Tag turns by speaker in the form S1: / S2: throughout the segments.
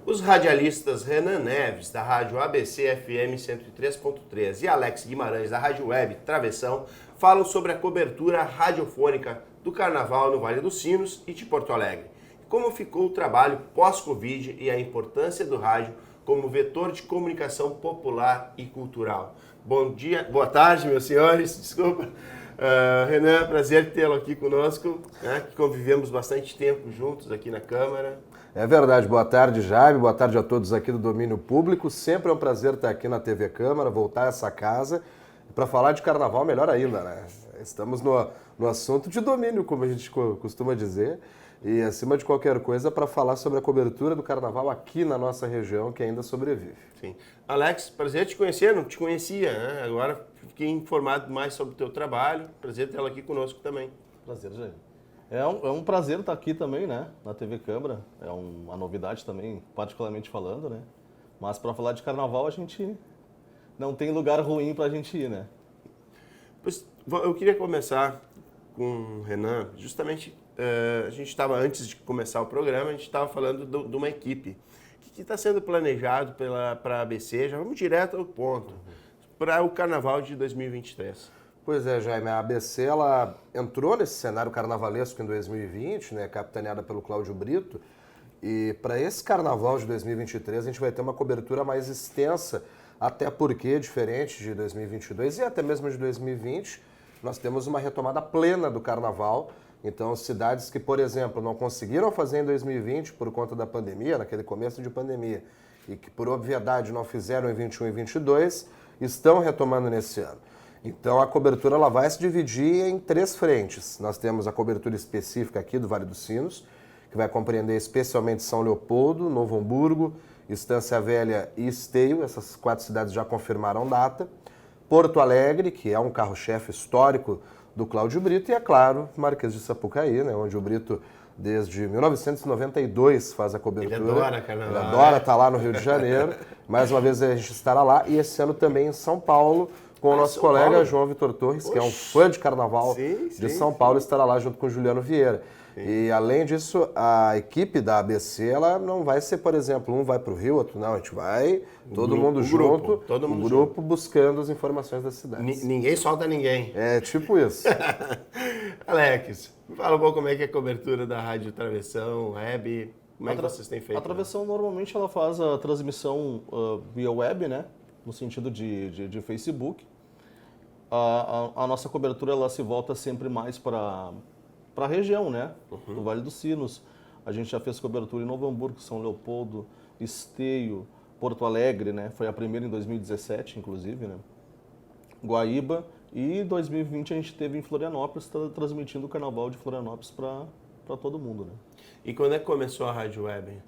S1: Os radialistas Renan Neves, da Rádio ABC FM 103.3 e Alex Guimarães, da Rádio Web Travessão, falam sobre a cobertura radiofônica do Carnaval no Vale dos Sinos e de Porto Alegre. Como ficou o trabalho pós-Covid e a importância do rádio como vetor de comunicação popular e cultural. Bom dia, boa tarde, meus senhores, desculpa. Renan, prazer tê-lo aqui conosco, né, que convivemos bastante tempo juntos aqui na Câmara.
S2: É verdade, boa tarde, Jaime, boa tarde a todos aqui do Domínio Público. Sempre é um prazer estar aqui na TV Câmara, voltar a essa casa para falar de carnaval, melhor ainda, né? Estamos no assunto de domínio, como a gente costuma dizer, e acima de qualquer coisa para falar sobre a cobertura do carnaval aqui na nossa região, que ainda sobrevive.
S1: Sim. Alex, prazer te conhecer, não te conhecia, né? Agora fiquei informado mais sobre o teu trabalho, prazer tê-lo aqui conosco também.
S3: Prazer, Jaime. É um prazer estar aqui também, né, na TV Câmara, é uma novidade também, particularmente falando, né, mas para falar de carnaval a gente não tem lugar ruim para a gente ir, né. Pois,
S1: eu queria começar com o Renan, justamente, a gente estava, antes de começar o programa, a gente estava falando de uma equipe que está sendo planejado para a ABC, já vamos direto ao ponto, para o Carnaval de 2023.
S2: Pois é, Jaime, a ABC ela entrou nesse cenário carnavalesco em 2020, né, capitaneada pelo Cláudio Brito, e para esse carnaval de 2023 a gente vai ter uma cobertura mais extensa, até porque, diferente de 2022 e até mesmo de 2020, nós temos uma retomada plena do carnaval. Então, cidades que, por exemplo, não conseguiram fazer em 2020 por conta da pandemia, naquele começo de pandemia, e que por obviedade não fizeram em 21 e 22, estão retomando nesse ano. Então a cobertura ela vai se dividir em 3 frentes. Nós temos a cobertura específica aqui do Vale dos Sinos, que vai compreender especialmente São Leopoldo, Novo Hamburgo, Estância Velha e Esteio. Essas 4 cidades já confirmaram data. Porto Alegre, que é um carro-chefe histórico do Cláudio Brito, e é claro, Marquês de Sapucaí, né, onde o Brito desde 1992 faz a cobertura.
S1: Ele adora carnaval.
S2: Ele adora estar lá no Rio de Janeiro. Mais uma vez a gente estará lá. E esse ano também em São Paulo, com o nosso colega
S1: Paulo?
S2: João Vitor Torres, que é um fã de carnaval de São Paulo, estará lá junto com o Juliano Vieira. Sim. E além disso, a equipe da ABC, ela não vai ser, por exemplo, um vai para o Rio, outro não, a gente vai, todo mundo junto, um grupo buscando as informações das cidades.
S1: Ninguém solta ninguém.
S2: É tipo isso.
S1: Alex, fala um pouco como é que é a cobertura da Rádio Travessão, web, como é que vocês têm feito?
S3: A Travessão normalmente ela faz a transmissão via web, né? No sentido de Facebook. A nossa cobertura ela se volta sempre mais para a região, né? Do Vale dos Sinos. A gente já fez cobertura em Novo Hamburgo, São Leopoldo, Esteio, Porto Alegre, né? Foi a primeira em 2017, inclusive, né? Guaíba. E em 2020 a gente teve em Florianópolis, transmitindo o Carnaval de Florianópolis para todo mundo, né?
S1: E quando é que começou a Rádio Web?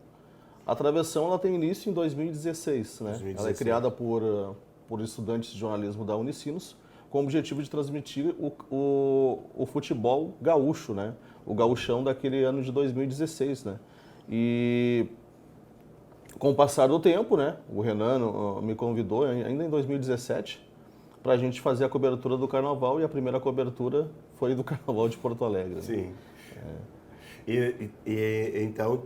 S3: A Travessão ela tem início em 2016, né? 2016. Ela é criada por estudantes de jornalismo da Unicinos, com o objetivo de transmitir o futebol gaúcho, né? O gaúchão daquele ano de 2016, né? E com o passar do tempo, né? O Renan me convidou, ainda em 2017, para a gente fazer a cobertura do Carnaval, e a primeira cobertura foi do Carnaval de Porto Alegre.
S1: Sim. Né? Então,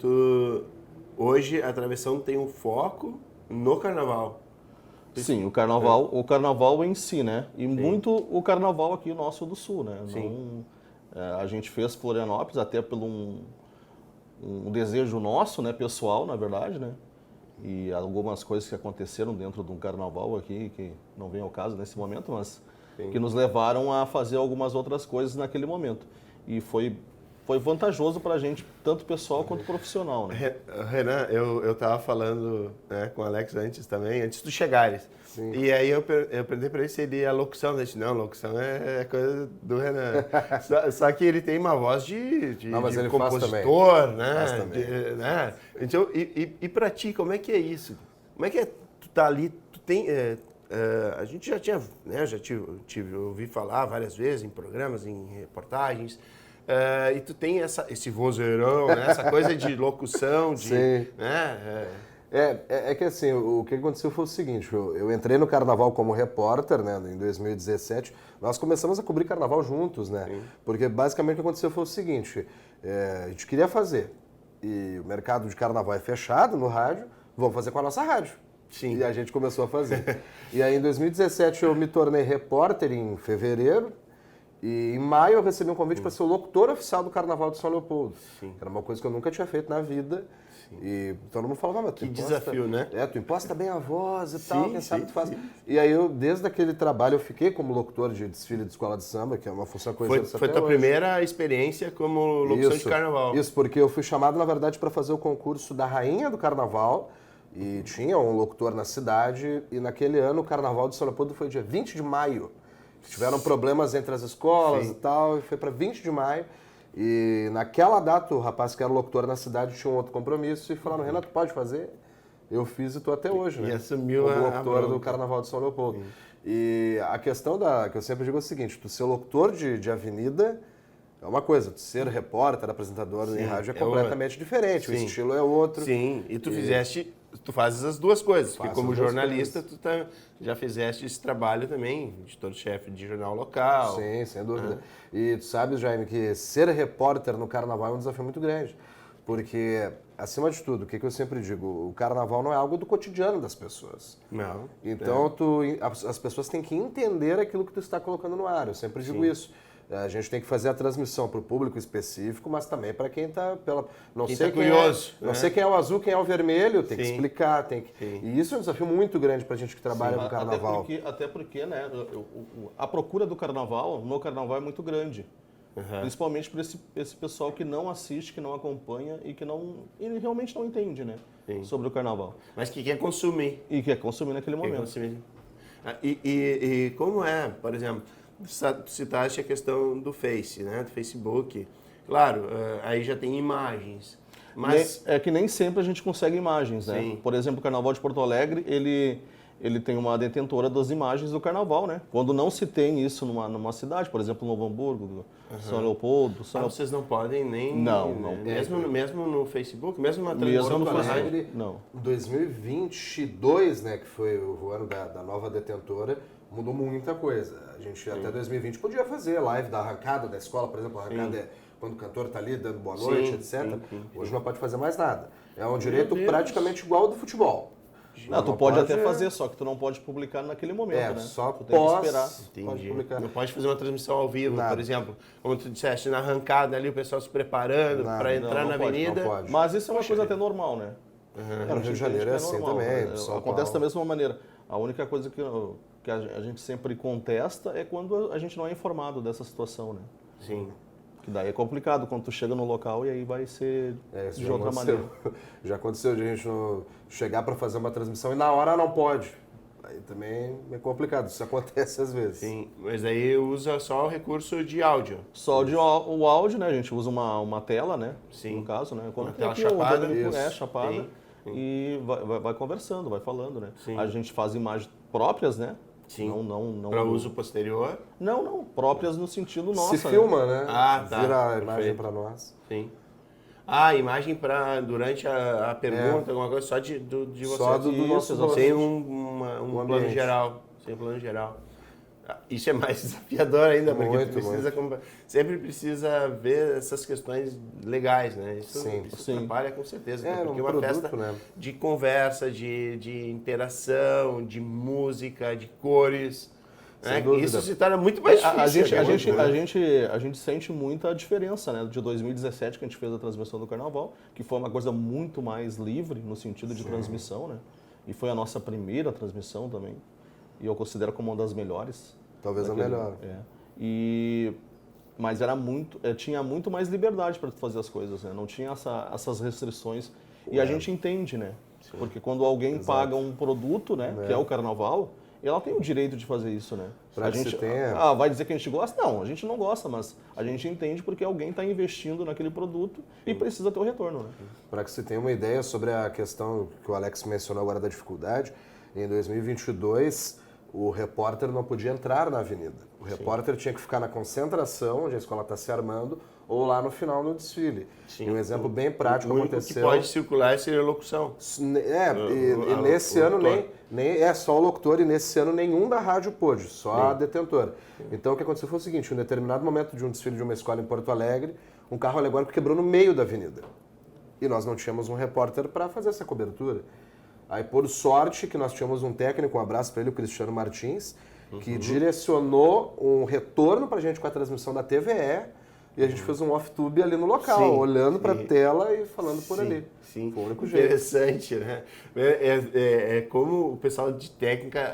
S1: hoje a Travessão tem um foco no Carnaval.
S3: Sim, o Carnaval em si, né? E muito o Carnaval aqui nosso do Sul, né?
S1: Sim.
S3: A gente fez Florianópolis até pelo um desejo nosso, né? Pessoal, na verdade, né? E algumas coisas que aconteceram dentro de um Carnaval aqui, que não vem ao caso nesse momento, mas que nos levaram a fazer algumas outras coisas naquele momento. E foi vantajoso para a gente, tanto pessoal quanto profissional, né?
S1: Renan, eu estava falando, né, com o Alex antes de tu chegares. Sim. E aí eu perguntei para ele se ele ia locução. Ele disse, não, locução é coisa do Renan. só que ele tem uma voz de compositor, né?
S2: Faz também.
S1: Né? Então, e para ti, como é que é isso? Como é que é tu tá ali, tu tem... a gente já tinha, né, ouvi falar várias vezes em programas, em reportagens, e tu tem esse vozeirão, né, essa coisa de locução, de,
S2: Sim.
S1: Né,
S2: É que assim, o que aconteceu foi o seguinte, eu entrei no Carnaval como repórter, né, em 2017, nós começamos a cobrir Carnaval juntos, né, Sim. Porque basicamente o que aconteceu foi o seguinte, a gente queria fazer, e o mercado de Carnaval é fechado no rádio, vamos fazer com a nossa rádio.
S1: Sim.
S2: E a gente começou a fazer. E aí, em 2017, eu me tornei repórter em fevereiro. E em maio eu recebi um convite para ser o locutor oficial do Carnaval de São Leopoldo.
S1: Sim.
S2: Era uma coisa que eu nunca tinha feito na vida. E todo mundo falava, mas tu
S1: Que
S2: imposta,
S1: desafio, né?
S2: tu imposta bem a voz e tal, quem sabe
S1: sim,
S2: tu faz.
S1: sim.
S2: E aí, desde aquele trabalho, eu fiquei como locutor de desfile de escola de samba, que é uma função que eu exerço
S1: Foi
S2: até
S1: tua
S2: hoje.
S1: primeira experiência como locução de carnaval.
S2: Isso, porque eu fui chamado, na verdade, para fazer o concurso da Rainha do Carnaval. E tinha um locutor na cidade. E naquele ano, o Carnaval de São Leopoldo foi dia 20 de maio. Tiveram problemas entre as escolas e tal, e foi para 20 de maio. E naquela data, o rapaz que era locutor na cidade tinha um outro compromisso e falaram, Renato, pode fazer? Eu fiz e estou até hoje, né?
S1: E assumiu
S2: como
S1: a
S2: locutor do
S1: bronca.
S2: Carnaval de São Leopoldo. E a questão que eu sempre digo é o seguinte, tu ser locutor de avenida é uma coisa, tu ser repórter, apresentador em rádio é completamente diferente, o
S1: Sim.
S2: estilo é outro.
S1: Sim, e tu fazes as duas coisas, porque
S2: Faço
S1: como
S2: as duas
S1: jornalista já fizeste esse trabalho também, editor-chefe de jornal local.
S2: Sim, sem dúvida. E tu sabes, Jaime, que ser repórter no Carnaval é um desafio muito grande. Porque, acima de tudo, o que eu sempre digo? O Carnaval não é algo do cotidiano das pessoas.
S1: Não.
S2: Então, as pessoas têm que entender aquilo que tu está colocando no ar. Eu sempre digo isso. A gente tem que fazer a transmissão para o público específico, mas também para quem está não
S1: Quem
S2: sei
S1: tá
S2: quem
S1: curioso,
S2: não
S1: né?
S2: sei quem é o azul, quem é o vermelho, tem que
S1: Sim.
S2: explicar, E isso é um desafio muito grande para a gente que trabalha no
S3: Até
S2: Carnaval.
S3: Até porque né, a procura do carnaval, no carnaval é muito grande. Principalmente para esse pessoal que não assiste, que não acompanha e que realmente não entende, né?
S1: Sim.
S3: Sobre o carnaval.
S1: Mas que quer consumir.
S3: E quer consumir naquele
S1: Quer
S3: momento.
S1: consumir. E como é, por exemplo, tu citaste a questão do Face, né? Do Facebook. Claro, aí já tem imagens. Mas
S3: É que nem sempre a gente consegue imagens, né?
S1: Sim.
S3: Por exemplo, o Carnaval de Porto Alegre, ele tem uma detentora das imagens do Carnaval, né? Quando não se tem isso numa cidade, por exemplo, Novo Hamburgo, São Leopoldo,
S1: vocês não podem nem...
S3: Não,
S1: né?
S3: não.
S1: Mesmo no Facebook, mesmo na
S3: Mesmo
S1: transmissão
S3: no
S1: da
S2: Porto
S1: rádio.
S2: Alegre,
S3: Não.
S2: 2022, né, que foi o ano da nova detentora, mudou muita coisa. A gente até 2020 podia fazer live da arrancada da escola, por exemplo, a arrancada é quando o cantor está ali dando boa noite, etc. Hoje não pode fazer mais nada. É um direito
S1: Deus.
S2: praticamente igual ao do futebol.
S3: Não, tu pode até fazer, só que tu não pode publicar naquele momento, né?
S2: Só
S3: tu tem que esperar.
S2: pode
S1: Entendi.
S2: publicar.
S1: Não pode fazer uma transmissão ao vivo,
S2: Nada.
S1: por exemplo. Como tu disseste, na arrancada ali, o pessoal se preparando
S2: Nada.
S1: para entrar
S3: Não,
S1: na
S3: não pode,
S1: avenida.
S2: não pode.
S3: Mas isso é uma coisa até normal, né?
S2: No Rio de Janeiro é assim
S3: normal,
S2: também.
S3: né?
S2: São
S3: Acontece
S2: Paulo.
S3: da mesma maneira. A única coisa que a gente sempre contesta é quando a gente não é informado dessa situação, né?
S1: Sim.
S3: Que daí é complicado quando tu chega no local e aí vai ser
S2: Isso
S3: de
S2: já
S3: outra
S2: aconteceu.
S3: maneira.
S2: Já aconteceu de a gente chegar para fazer uma transmissão e na hora não pode. Aí também é complicado, isso acontece às vezes.
S1: Sim, mas aí usa só o recurso de áudio.
S3: Só o áudio, né? A gente usa uma tela, né?
S1: Sim.
S3: No caso, né? Quando
S1: Uma
S3: tem
S1: tela
S3: aqui o
S1: chapada.
S3: Rodrigo,
S2: Isso.
S3: chapada.
S1: Sim.
S3: E vai conversando, vai falando, né?
S1: Sim.
S3: A gente faz imagens próprias, né?
S1: Sim.
S3: Não
S1: Para uso posterior.
S3: Não, próprias no sentido nosso.
S2: Se filma, né?
S1: Ah, tá.
S2: Vira a imagem
S1: Perfeito.
S2: para nós.
S1: Sim. Ah, imagem para durante a pergunta, alguma coisa só de você.
S2: Só do nosso rosto.
S1: Sem um plano
S2: ambiente.
S1: geral. Sem plano geral. Isso é mais desafiador ainda, porque
S2: Muito,
S1: tu sempre precisa ver essas questões legais, né? Isso
S2: Sim.
S1: atrapalha com certeza,
S2: É,
S1: porque
S2: um
S1: é uma
S2: produto,
S1: festa
S2: né?
S1: de conversa, de interação, de música, de cores.
S2: Sem
S1: Né?
S2: dúvida.
S1: Isso se torna muito mais difícil.
S3: A gente sente muita diferença, né? De 2017 que a gente fez a transmissão do Carnaval, que foi uma coisa muito mais livre no sentido de transmissão, né? E foi a nossa primeira transmissão também. E eu considero como uma das melhores.
S2: Talvez a melhor.
S3: Mas tinha muito mais liberdade para fazer as coisas, né? Não tinha essas restrições. E a gente entende, né? Porque quando alguém paga um produto, né? Que é o Carnaval, ela tem o direito de fazer isso, né?
S2: Pra que se tenha.
S3: Vai dizer que a gente gosta? Não, a gente não gosta, mas a gente entende porque alguém está investindo naquele produto e precisa ter o retorno, né?
S2: Para que se tenha uma ideia sobre a questão que o Alex mencionou agora da dificuldade, em 2022 o repórter não podia entrar na avenida. O repórter tinha que ficar na concentração, onde a escola está se armando, ou lá no final no desfile.
S1: Sim.
S2: E um exemplo bem prático
S1: O único
S2: aconteceu.
S1: que pode circular é essa locução.
S2: E nesse ano nem é só o locutor, e nesse ano nenhum da rádio pôde, só a detentora. Então o que aconteceu foi o seguinte, em um determinado momento de um desfile de uma escola em Porto Alegre, um carro alegórico quebrou no meio da avenida. E nós não tínhamos um repórter para fazer essa cobertura. Aí, por sorte, que nós tínhamos um técnico, um abraço para ele, o Cristiano Martins, que direcionou um retorno para a gente com a transmissão da TVE, e a gente fez um off-tube ali no local, olhando para a tela e falando por ali.
S1: Sim,
S2: foi o único jeito.
S1: Interessante, né? É como o pessoal de técnica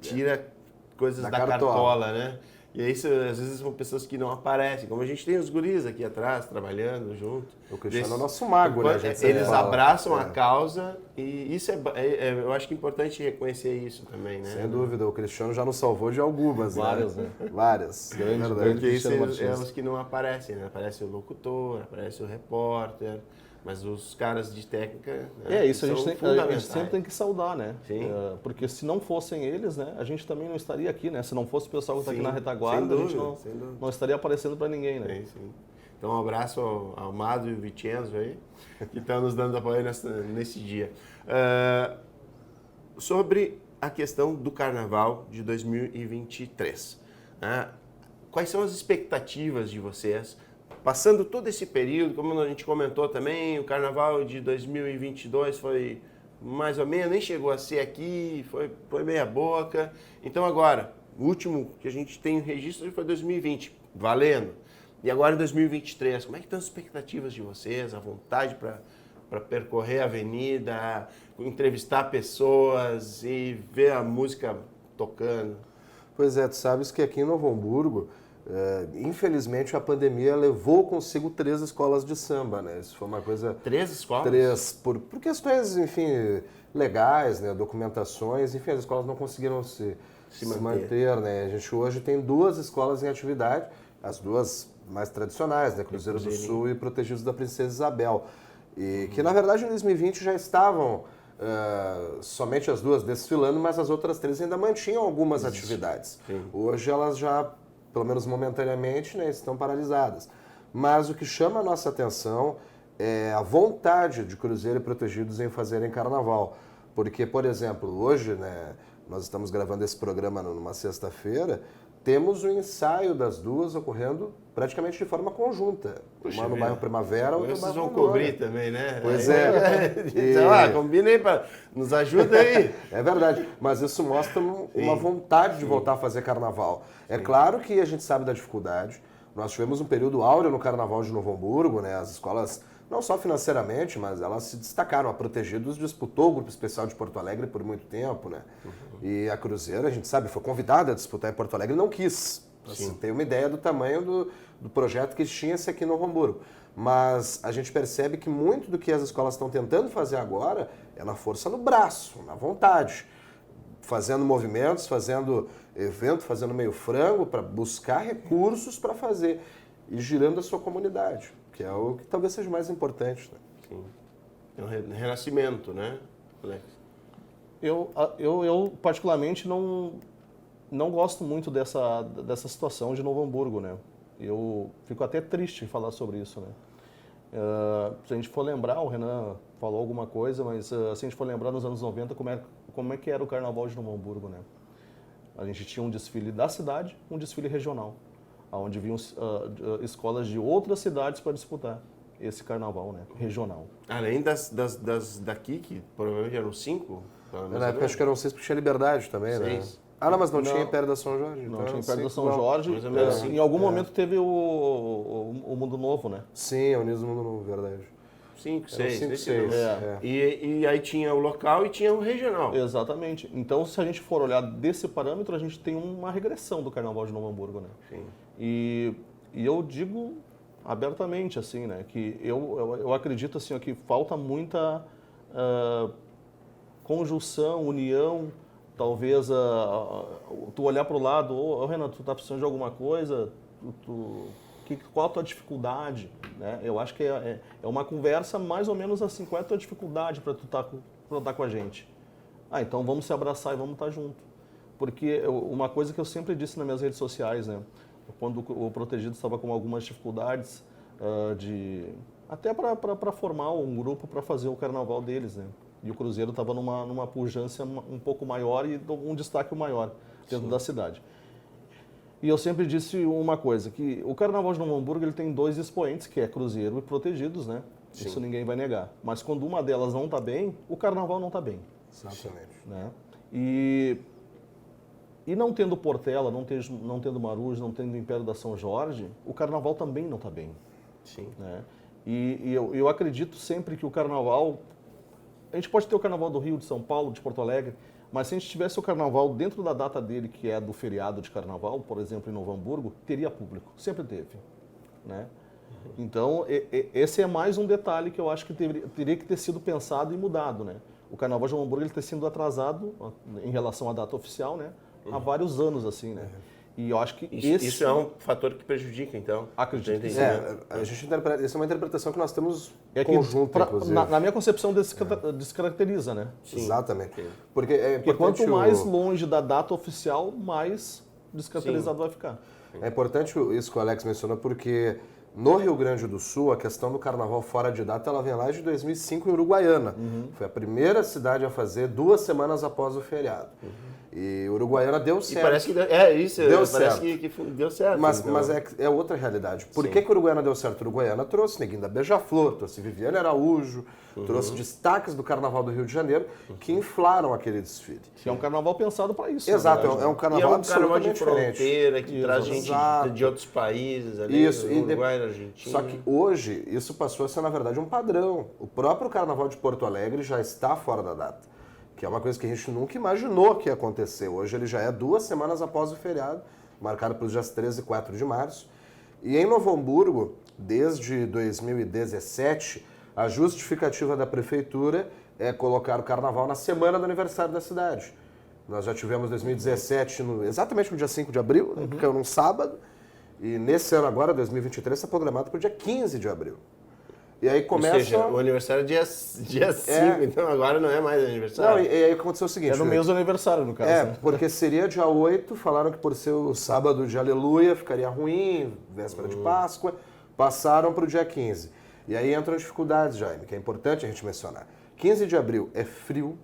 S1: tira coisas da cartola, né? E aí, às vezes, são pessoas que não aparecem. Como a gente tem os guris aqui atrás, trabalhando junto.
S2: O Cristiano é o nosso mago, né?
S1: Eles abraçam a causa e isso eu acho que é importante reconhecer isso também, né?
S2: Sem dúvida, o Cristiano já nos salvou de algumas,
S3: Várias,
S2: né?
S3: né?
S2: Várias.
S3: Grande.
S1: Porque isso é os que não aparecem, né? Aparece o locutor, aparece o repórter, mas os caras de técnica, né,
S3: isso a gente sempre tem que saudar, né?
S1: Sim.
S3: Porque se não fossem eles, né, a gente também não estaria aqui, né? Se não fosse o pessoal que está aqui na retaguarda, a gente não estaria aparecendo para ninguém, né?
S1: Sim. Então, um abraço ao Mado e o Vicenzo aí, que estão nos dando apoio nesse dia. Sobre a questão do Carnaval de 2023, né? Quais são as expectativas de vocês? Passando todo esse período, como a gente comentou também, o Carnaval de 2022 foi mais ou menos, nem chegou a ser aqui, foi meia boca. Então agora, o último que a gente tem registro foi 2020, valendo. E agora em 2023, como é que estão as expectativas de vocês, a vontade para percorrer a avenida, entrevistar pessoas e ver a música tocando?
S2: Pois é, tu sabes que aqui em Novo Hamburgo, infelizmente a pandemia levou consigo 3 escolas de samba, né? Isso foi uma coisa...
S1: 3 escolas?
S2: 3, por questões, enfim, legais, né? Documentações, enfim, as escolas não conseguiram se manter, né? A gente hoje tem 2 escolas em atividade, as 2 mais tradicionais, né? Cruzeiro do Sul e Protegidos da Princesa Isabel. E que, na verdade, em 2020 já estavam somente as 2 desfilando, mas as outras 3 ainda mantinham algumas atividades.
S1: Sim.
S2: Hoje elas já, pelo menos momentaneamente, né, estão paralisadas. Mas o que chama a nossa atenção é a vontade de Cruzeiro e Protegidos em fazerem carnaval. Porque, por exemplo, hoje, né, nós estamos gravando esse programa numa sexta-feira, temos o ensaio das 2 ocorrendo praticamente de forma conjunta. Uma no bairro Primavera, outra no bairro
S1: Vocês vão cobrir também, né?
S2: Pois é.
S1: Então, combina aí, nos ajuda aí.
S2: É verdade, mas isso mostra uma vontade de voltar a fazer carnaval. É claro que a gente sabe da dificuldade. Nós tivemos um período áureo no Carnaval de Novo Hamburgo, né? As escolas, não só financeiramente, mas elas se destacaram. A Protegidos disputou o Grupo Especial de Porto Alegre por muito tempo, né? E a Cruzeiro, a gente sabe, foi convidada a disputar em Porto Alegre e não quis. Você tem uma ideia do tamanho do projeto que tinha-se aqui em Novo Hamburgo. Mas a gente percebe que muito do que as escolas estão tentando fazer agora é na força no braço, na vontade. Fazendo movimentos, fazendo evento, fazendo meio frango, para buscar recursos para fazer. E girando a sua comunidade, que é o que talvez seja o mais importante. Né?
S1: Sim. É um renascimento, né, Alex?
S3: Eu particularmente, não gosto muito dessa situação de Novo Hamburgo, né? Eu fico até triste em falar sobre isso, né? Se a gente for lembrar, o Renan falou alguma coisa, mas se a gente for lembrar nos anos 90, como é que era o Carnaval de Novo Hamburgo, né? A gente tinha um desfile da cidade, um desfile regional, onde vinham escolas de outras cidades para disputar esse carnaval, né? Regional.
S1: Além das daqui, que provavelmente eram 5?
S2: Na época acho que eram 6, porque tinha Liberdade também,
S1: 6.
S2: né? Ah, não, mas não tinha perto da São Jorge.
S3: Não,
S2: então
S3: tinha
S2: era
S3: perto da
S2: 5
S3: São
S2: igual.
S3: Jorge.
S1: Mais ou menos
S3: Em algum momento teve o Mundo Novo, né?
S2: Sim, a Unidos Mundo Novo, verdade.
S1: 5,
S2: Eram
S1: 6.
S2: 5, 6.
S1: E aí tinha o local e tinha o regional.
S3: Exatamente. Então, se a gente for olhar desse parâmetro, a gente tem uma regressão do Carnaval de Novo Hamburgo, né?
S1: Sim.
S3: E eu digo abertamente, assim, né? Que eu acredito, assim, ó, que falta muita conjunção, união. Talvez tu olhar para o lado, Renan, tu tá precisando de alguma coisa, qual a tua dificuldade, né? Eu acho que é uma conversa mais ou menos assim, qual é a tua dificuldade para tu tá com a gente? Então vamos se abraçar e vamos estar junto. Porque uma coisa que eu sempre disse nas minhas redes sociais, né? Quando o Protegido estava com algumas dificuldades até para formar um grupo para fazer o carnaval deles, né? E o Cruzeiro estava numa pujança um pouco maior e um destaque maior dentro da cidade. E eu sempre disse uma coisa, que o Carnaval de Novo Hamburgo ele tem 2 expoentes, que é Cruzeiro e Protegidos, né? Sim. Isso ninguém vai negar. Mas quando uma delas não está bem, o Carnaval não está bem.
S2: Exatamente.
S3: Né? E não tendo Portela, não tendo Marujos, não tendo Império da São Jorge, o carnaval também não está bem.
S1: Sim.
S3: Né? E eu acredito sempre que o carnaval... A gente pode ter o carnaval do Rio, de São Paulo, de Porto Alegre, mas se a gente tivesse o carnaval dentro da data dele, que é do feriado de carnaval, por exemplo, em Novo Hamburgo, teria público. Sempre teve. Né? Então, esse é mais um detalhe que eu acho que teria que ter sido pensado e mudado. Né? O carnaval de Novo Hamburgo está sendo atrasado em relação à data oficial, né? Há vários anos, assim, né? E eu acho que
S1: isso é um fator que prejudica, então.
S3: Acredito que sim.
S2: A gente interpreta, essa é uma interpretação que nós temos
S3: que,
S2: conjunta, inclusive.
S3: Na minha concepção, descaracteriza, né?
S2: Sim. Exatamente.
S1: Sim.
S2: Porque
S3: quanto mais longe da data oficial, mais descaracterizado vai ficar.
S2: É importante isso que o Alex mencionou, porque no Rio Grande do Sul, a questão do carnaval fora de data, ela vem lá de 2005 em Uruguaiana. Foi a primeira cidade a fazer 2 semanas após o feriado. E Uruguaiana deu certo.
S1: E parece que deu certo. Que deu certo.
S2: Mas é outra realidade. Por que Uruguaiana deu certo? Uruguaiana trouxe Neguinho da Beija-Flor, trouxe Viviane Araújo, trouxe destaques do Carnaval do Rio de Janeiro que inflaram aquele desfile.
S3: Que é um carnaval pensado para isso.
S2: Exato, é um carnaval absolutamente
S1: de fronteira,
S2: diferente.
S1: que traz gente de outros países ali, Uruguai, Argentina.
S2: Só que hoje isso passou a ser, na verdade, um padrão. O próprio Carnaval de Porto Alegre já está fora da data, que é uma coisa que a gente nunca imaginou que ia acontecer. Hoje ele já é 2 semanas após o feriado, marcado para os dias 13 e 4 de março. E em Novo Hamburgo, desde 2017, a justificativa da prefeitura é colocar o carnaval na semana do aniversário da cidade. Nós já tivemos 2017, exatamente no dia 5 de abril, né, porque é num sábado, e nesse ano agora, 2023, está programado para o dia 15 de abril. E aí começa...
S1: Ou seja, o aniversário é dia 5, então agora não é mais aniversário.
S2: Não, e aí aconteceu o seguinte...
S3: É no mês do aniversário, no caso.
S2: É, porque seria dia 8, falaram que por ser o sábado de Aleluia ficaria ruim, véspera de Páscoa, passaram para o dia 15. E aí entram dificuldades, Jaime, que é importante a gente mencionar. 15 de abril é frio,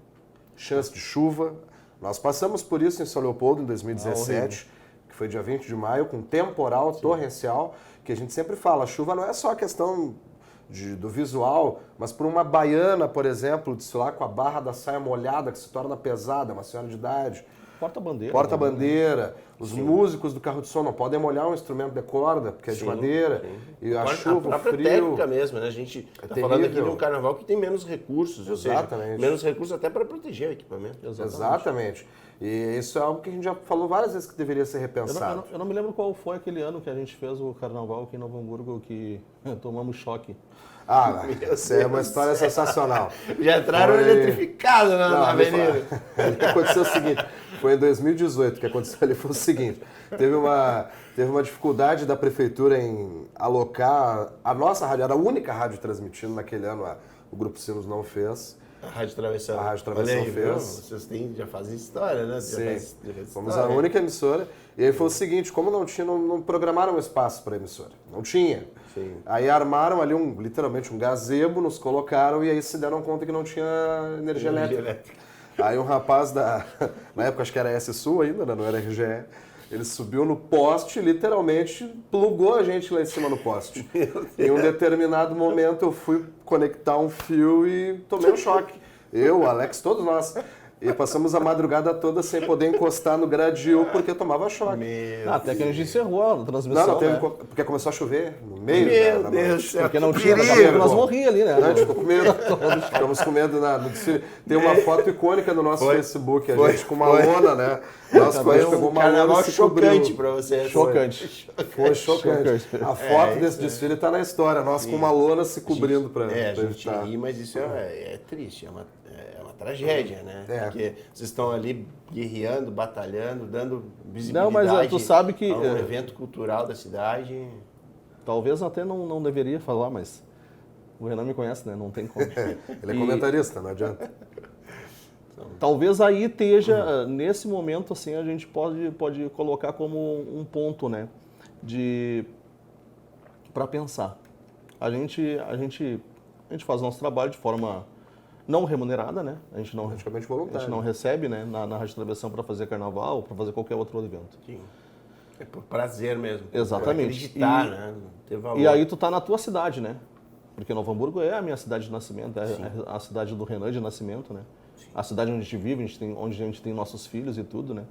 S2: chance de chuva. Nós passamos por isso em São Leopoldo em 2017, que foi dia 20 de maio, com temporal torrencial, que a gente sempre fala, a chuva não é só a questão do visual, mas por uma baiana, por exemplo, desfilar com a barra da saia molhada, que se torna pesada, uma senhora de idade.
S3: Porta-bandeira.
S2: Porta-bandeira. Os músicos do carro de som não podem molhar um instrumento de corda, porque é de madeira. E a chuva, o frio...
S1: técnica mesmo, né? A gente está falando aqui de um carnaval que tem menos recursos.
S2: Exatamente.
S1: Ou seja, menos recursos até para proteger o equipamento.
S2: Exatamente. E isso é algo que a gente já falou várias vezes que deveria ser repensado.
S3: Eu não me lembro qual foi aquele ano que a gente fez o carnaval aqui em Novo Hamburgo, que tomamos choque.
S2: Ah, essa é uma história sensacional.
S1: Já entraram eletrificados na avenida.
S2: O que aconteceu é o seguinte, foi em 2018, o que aconteceu ali foi o seguinte, teve uma dificuldade da prefeitura em alocar a nossa rádio, era a única rádio transmitindo naquele ano, o Grupo Sinos não fez.
S1: A Rádio Travessão.
S2: A Rádio Travessão fez.
S1: Viu? Vocês já fazem história, né?
S2: Sim, fomos a única emissora. E aí foi o seguinte, como não programaram um espaço para a emissora, não tinha.
S1: Sim.
S2: Aí armaram ali literalmente um gazebo, nos colocaram e aí se deram conta que não tinha energia elétrica. Aí um rapaz na época acho que era S-Sul ainda, né? Não era RGE, ele subiu no poste, literalmente plugou a gente lá em cima no poste. Em um determinado momento eu fui conectar um fio e tomei um choque. Eu, o Alex, todos nós. E passamos a madrugada toda sem poder encostar no gradil porque eu tomava choque.
S3: Até que a gente encerrou a transmissão.
S2: Não teve, porque começou a chover no meio da
S1: Deus
S2: noite.
S1: do céu.
S3: Porque não tinha, nós morríamos ali, né?
S2: Não, a gente ficou com medo. Ficamos com medo no desfile. Tem uma foto icônica no nosso Facebook, a gente com uma lona, né? Nossa, a gente pegou uma lona e se
S1: chocante pra você.
S3: Chocante.
S2: Foi chocante. A foto desse desfile está na história, nós com uma lona se cobrindo para
S1: a gente ri, mas isso é triste, é uma tragédia, né? Porque vocês estão ali guerreando, batalhando, dando visibilidade.
S3: Não, mas tu sabe que...
S1: a um evento cultural da cidade.
S3: Talvez até não deveria falar, mas o Renan me conhece, né? Não tem como.
S2: Ele é comentarista, não adianta.
S3: Talvez aí esteja, nesse momento, assim, a gente pode colocar como um ponto, né? Para pensar. A gente faz nosso trabalho de forma não remunerada, né? A gente não,
S2: praticamente voluntário.
S3: A gente não recebe, né? Na Rádio Travessão para fazer carnaval, para fazer qualquer outro evento.
S1: Sim. É por prazer mesmo.
S3: Exatamente.
S1: Acreditar, né? Ter valor.
S3: E aí tu tá na tua cidade, né? Porque Novo Hamburgo é a minha cidade de nascimento, é a cidade do Renan de nascimento, né? a cidade onde a gente vive, onde a gente tem nossos filhos e tudo, né?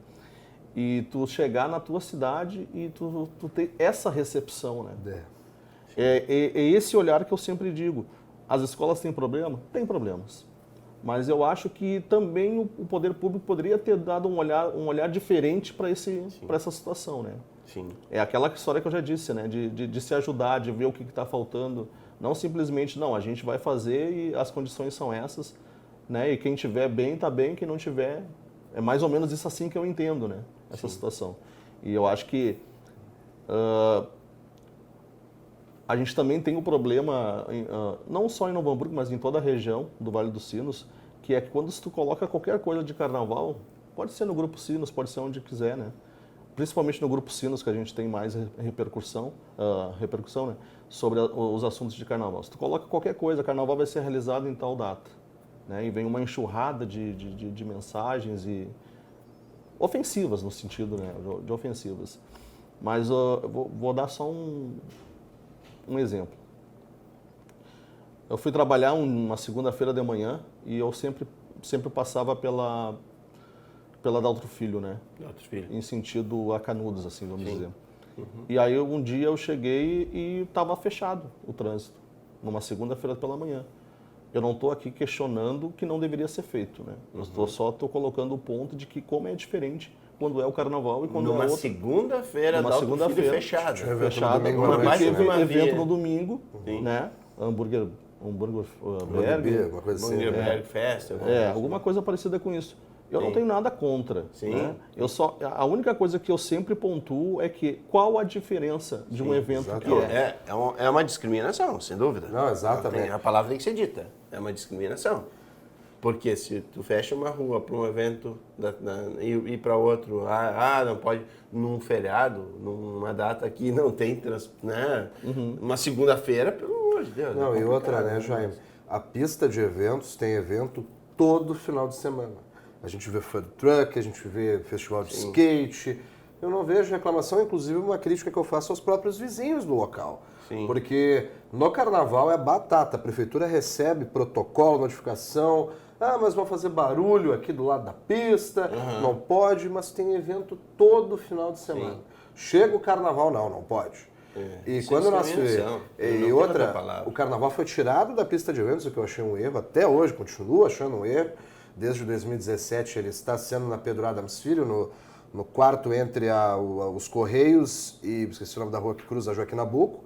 S3: E tu chegar na tua cidade e tu ter essa recepção, né? É esse olhar que eu sempre digo. As escolas têm problema? Tem problemas. Mas eu acho que também o poder público poderia ter dado um olhar diferente para essa situação, né?
S1: Sim.
S3: É aquela história que eu já disse, né? De se ajudar, de ver o que está faltando. Não simplesmente, não, a gente vai fazer e as condições são essas, né? E quem tiver bem, está bem, quem não tiver... É mais ou menos isso assim que eu entendo, né? Essa situação. E eu acho que a gente também tem um problema, não só em Novo Hamburgo, mas em toda a região do Vale dos Sinos, que é que quando tu coloca qualquer coisa de carnaval, pode ser no Grupo Sinos, pode ser onde quiser, né? Principalmente no Grupo Sinos, que a gente tem mais repercussão, né? Sobre os assuntos de carnaval. Se tu coloca qualquer coisa, carnaval vai ser realizado em tal data, né? E vem uma enxurrada de mensagens e ofensivas, no sentido, né? De ofensivas. Mas eu vou dar só um exemplo. Eu fui trabalhar uma segunda-feira de manhã e eu sempre passava pela Daltro Filho, né?
S1: Daltro Filho.
S3: Em sentido a Canudos, assim, vamos dizer.
S1: Uhum.
S3: E aí um dia eu cheguei e estava fechado o trânsito, numa segunda-feira pela manhã. Eu não estou aqui questionando que não deveria ser feito, né? Eu só estou colocando o ponto de que como é diferente quando é o carnaval e quando é outra.
S1: Segunda-feira,
S3: numa
S1: Daltro
S3: segunda-feira
S1: Filho fechado.
S3: Fechado, porque teve evento no domingo, né? Hambúrguer Burger,
S2: alguma coisa assim.
S1: Burger Fest.
S3: Alguma coisa parecida com isso. Eu não tenho nada contra. Né? A única coisa que eu sempre pontuo é que qual a diferença de um evento que
S1: é uma discriminação, sem dúvida.
S2: Não, exatamente.
S1: A palavra tem que ser dita. É uma discriminação. Porque se tu fecha uma rua para um evento e para outro, não pode, num feriado, numa data que não tem, né? Uma segunda-feira, pelo amor de Deus.
S2: Não, e outra, né, Jaime? A pista de eventos tem evento todo final de semana. A gente vê food truck, a gente vê festival de skate. Eu não vejo reclamação, inclusive uma crítica que eu faço aos próprios vizinhos do local.
S1: Sim.
S2: Porque no carnaval é batata, a prefeitura recebe protocolo, notificação, mas vão fazer barulho aqui do lado da pista, não pode, mas tem evento todo final de semana. Sim. Chega o carnaval, não pode. E quando nós o carnaval foi tirado da pista de eventos, o que eu achei um erro, até hoje continuo achando um erro. Desde 2017 ele está sendo na Pedro Adams Filho, no quarto entre os Correios e, esqueci o nome da rua que cruza, Joaquim Nabuco.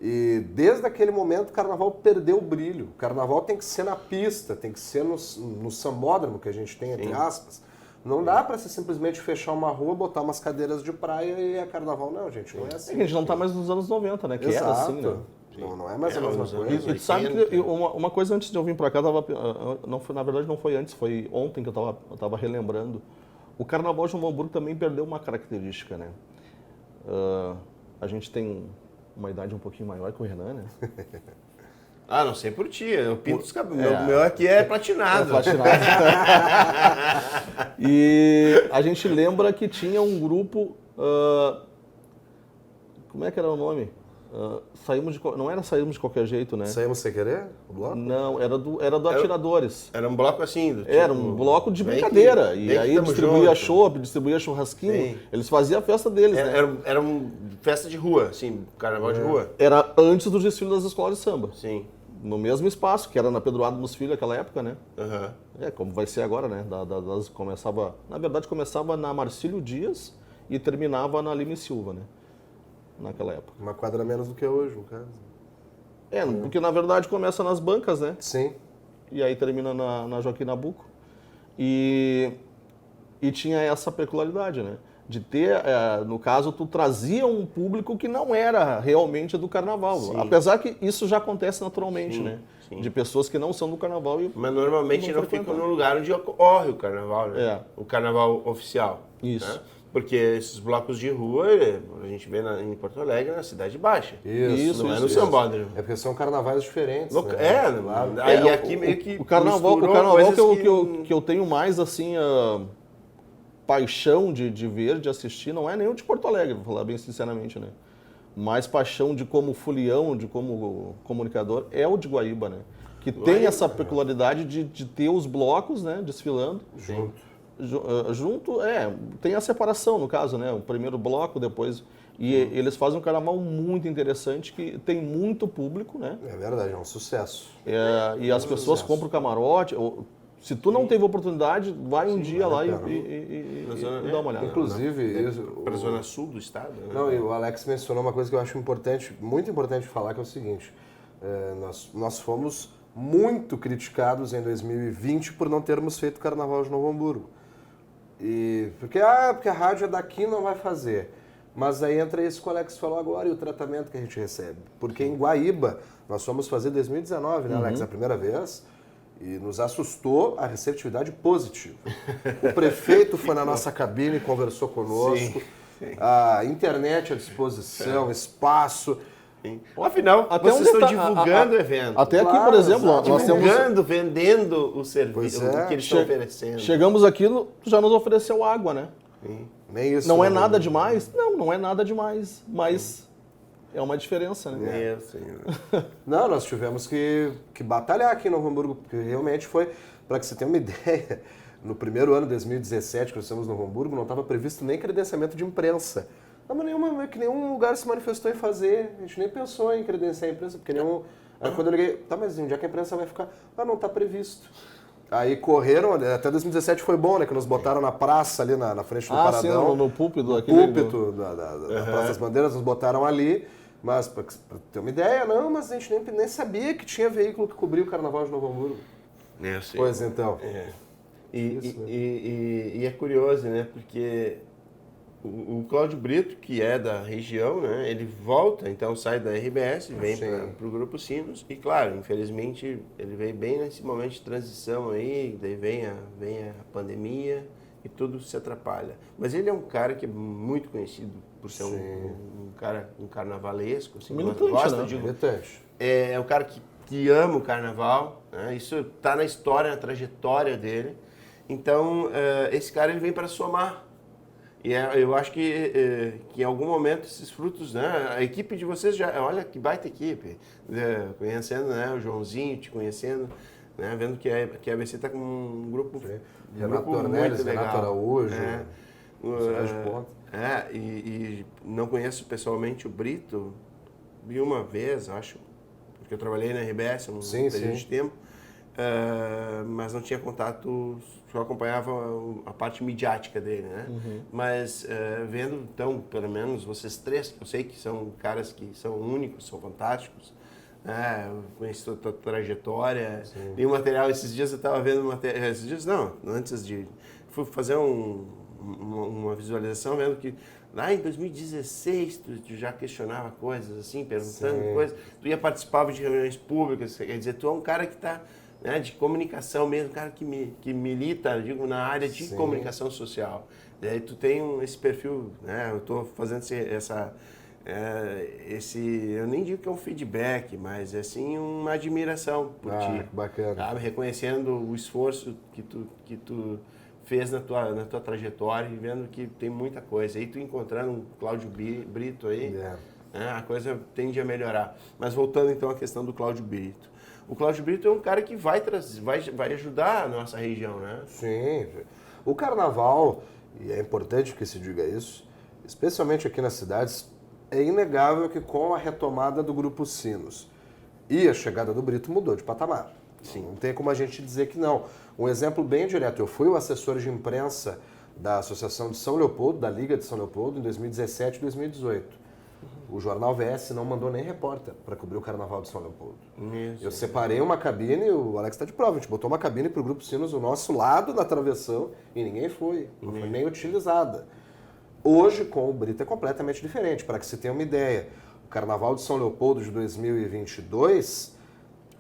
S2: E desde aquele momento o carnaval perdeu o brilho. O carnaval tem que ser na pista, tem que ser no sambódromo que a gente tem, entre aspas. Não dá para você simplesmente fechar uma rua, botar umas cadeiras de praia e é carnaval. Não, gente, não é assim.
S3: A gente não está mais nos anos 90, né? Que era assim, né?
S2: Não é mais a mesma coisa.
S3: E tu sabe que uma coisa antes de eu vir para cá, na verdade não foi antes, foi ontem que eu estava relembrando. O Carnaval de Novo Hamburgo também perdeu uma característica, né? A gente tem uma idade um pouquinho maior que o Renan, né?
S1: Não sei por ti, eu pinto os cabelos. Meu aqui é platinado.
S3: E a gente lembra que tinha um grupo... como é que era o nome? Não era Saímos de Qualquer Jeito, né?
S2: Saímos sem querer? O bloco?
S3: Não, era do Atiradores.
S1: Era um bloco assim.
S3: Era um bloco de brincadeira. E aí distribuía chopp, distribuía churrasquinho.
S1: Sim.
S3: Eles faziam a festa deles, né?
S1: Era uma festa de rua, assim, carnaval de rua.
S3: Era antes do desfile das escolas de samba.
S1: Sim.
S3: No mesmo espaço, que era na Pedro Adams Filho naquela época, né? Como vai ser agora, né? Começava na Marcílio Dias e terminava na Lima e Silva, né? Naquela época.
S2: Uma quadra menos do que hoje, no caso.
S3: Porque na verdade começa nas bancas, né?
S2: Sim.
S3: E aí termina na Joaquim Nabuco. E tinha essa peculiaridade, né? De ter, no caso, tu trazia um público que não era realmente do carnaval. Sim. Apesar que isso já acontece naturalmente, né? Sim. De pessoas que não são do carnaval.
S1: Mas normalmente não ficam no lugar onde ocorre o carnaval, né? O carnaval oficial.
S3: Isso.
S1: Né? Porque esses blocos de rua, a gente vê em Porto Alegre, na Cidade Baixa.
S2: Isso,
S1: não é no sambódromo.
S2: É porque são carnavais diferentes, né?
S1: Claro. Aí aqui meio que
S3: o carnaval que eu tenho mais, assim, paixão de ver, de assistir, não é nem o de Porto Alegre, vou falar bem sinceramente, né? Mais paixão de como folião, de como comunicador, é o de Guaíba, né? que tem essa peculiaridade de ter os blocos, né, desfilando. Junto, tem a separação, no caso, né? O primeiro bloco, depois... E eles fazem um carnaval muito interessante, que tem muito público, né?
S2: É verdade, é um sucesso.
S3: E as pessoas compram o camarote. Se tu não teve oportunidade, vai um dia lá e dá uma olhada.
S2: Inclusive...
S1: Para a zona sul do estado. Né?
S2: Não, e o Alex mencionou uma coisa que eu acho importante, muito importante falar, que é o seguinte. Nós fomos muito criticados em 2020 por não termos feito o Carnaval de Novo Hamburgo. Porque a rádio é daqui, não vai fazer. Mas aí entra isso que o Alex falou agora e o tratamento que a gente recebe. Porque em Guaíba, nós fomos fazer 2019, né, Alex, a primeira vez, e nos assustou a receptividade positiva. O prefeito foi na nossa cabine e conversou conosco, a internet à disposição, espaço.
S1: Afinal,
S3: até
S1: vocês estão divulgando o evento.
S3: Até aqui, por exemplo, nós
S1: divulgando, vendendo o serviço, o que eles estão oferecendo.
S3: Chegamos aqui, tu já nos ofereceu água, né?
S2: Nem isso.
S3: Não é nada demais? Não é nada demais, mas é uma diferença, né?
S2: Não, nós tivemos que batalhar aqui em Novo Hamburgo, porque realmente foi, para que você tenha uma ideia, no primeiro ano de 2017 que nós estamos em Novo Hamburgo, não estava previsto nem credenciamento de imprensa. Não, mas que nenhum lugar se manifestou em fazer, a gente nem pensou em credenciar a imprensa, porque nenhum... Aí quando eu liguei, mas onde é que a imprensa vai ficar? Não está previsto. Aí correram, até 2017 foi bom, né? Que nos botaram na praça ali na frente do Paradão.
S3: Sim, no púlpito.
S2: No púlpito da Praça das Bandeiras, nos botaram ali. Mas, para ter uma ideia, mas a gente nem sabia que tinha veículo que cobria o Carnaval de Novo Hamburgo. Pois então.
S1: E é curioso, né? Porque o Cláudio Brito, que é da região, né? Ele volta, então sai da RBS, vem para o Grupo Sinos. E claro, infelizmente, ele veio bem nesse momento de transição aí, daí vem a pandemia e tudo se atrapalha. Mas ele é um cara que é muito conhecido por ser um carnavalesco. Assim,
S3: Militante.
S1: É um cara que ama o carnaval, né? Isso está na história, na trajetória dele. Então, esse cara ele vem para somar. E eu acho que em algum momento esses frutos, né? A equipe de vocês olha que baita equipe, conhecendo, né, o Joãozinho, te conhecendo, né, vendo que a ABC está com um grupo,
S2: Renato Dornelles, Renato Araújo,
S1: e não conheço pessoalmente o Brito, vi uma vez, acho, porque eu trabalhei na RBS um período de tempo, mas não tinha contato, só acompanhava a parte midiática dele, né? Mas vendo, então, pelo menos vocês três, que eu sei que são caras que são únicos, são fantásticos, eu conheci a tua trajetória, e o material, esses dias eu estava vendo material, esses dias não, antes de, fui fazer uma visualização vendo que lá em 2016 tu já questionava coisas assim, perguntando coisas, tu participava de reuniões públicas, quer dizer, tu é um cara que está, né, de comunicação mesmo, um cara que milita, digo, na área de comunicação social. Daí tu tem esse perfil, né, eu estou fazendo eu nem digo que é um feedback, mas é assim uma admiração por ti.
S2: Bacana.
S1: Sabe? Reconhecendo o esforço que tu fez na tua trajetória e vendo que tem muita coisa. Aí tu encontrando um Cláudio Brito aí, a coisa tende a melhorar. Mas voltando então à questão do Cláudio Brito. O Cláudio Brito é um cara que vai ajudar a nossa região, né?
S2: Sim. O carnaval, e é importante que se diga isso, especialmente aqui nas cidades, é inegável que com a retomada do Grupo Sinos e a chegada do Brito mudou de patamar. Sim. Não tem como a gente dizer que não. Um exemplo bem direto, eu fui o assessor de imprensa da Associação de São Leopoldo, da Liga de São Leopoldo, em 2017 e 2018. O jornal VS não mandou nem repórter para cobrir o Carnaval de São Leopoldo. Eu separei uma cabine, o Alex está de prova, a gente botou uma cabine para o Grupo Sinos do nosso lado da travessão e ninguém foi, não foi nem utilizada. Hoje, com o Brito, é completamente diferente. Para que você tenha uma ideia, o Carnaval de São Leopoldo de 2022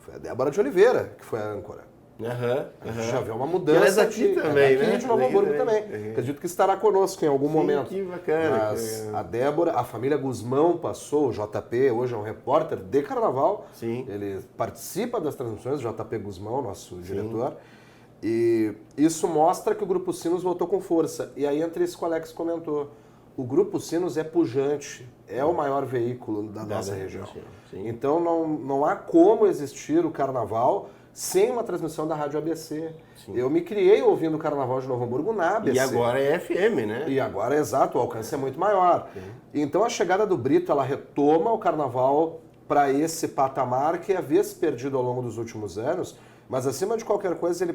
S2: foi a Débora de Oliveira que foi a âncora. Já vê uma mudança.
S1: Mas aqui também,
S2: né? De Novo Hamburgo também. Acredito que estará conosco em algum momento.
S1: Que bacana.
S2: Mas a Débora, a família Guzmão passou, o JP hoje é um repórter de Carnaval.
S1: Sim.
S2: Ele participa das transmissões, o JP Guzmão, nosso diretor. E isso mostra que o Grupo Sinos voltou com força. E aí, entre isso que o Alex comentou, o Grupo Sinos é pujante, é o maior veículo da nossa região.
S1: Sim.
S2: Então não há como existir o carnaval sem uma transmissão da Rádio ABC.
S1: Sim.
S2: Eu me criei ouvindo o Carnaval de Novo Hamburgo na ABC.
S1: E agora é FM, né?
S2: E agora, exato, o alcance é muito maior. Então a chegada do Brito, ela retoma o carnaval para esse patamar que havia se perdido ao longo dos últimos anos, mas acima de qualquer coisa,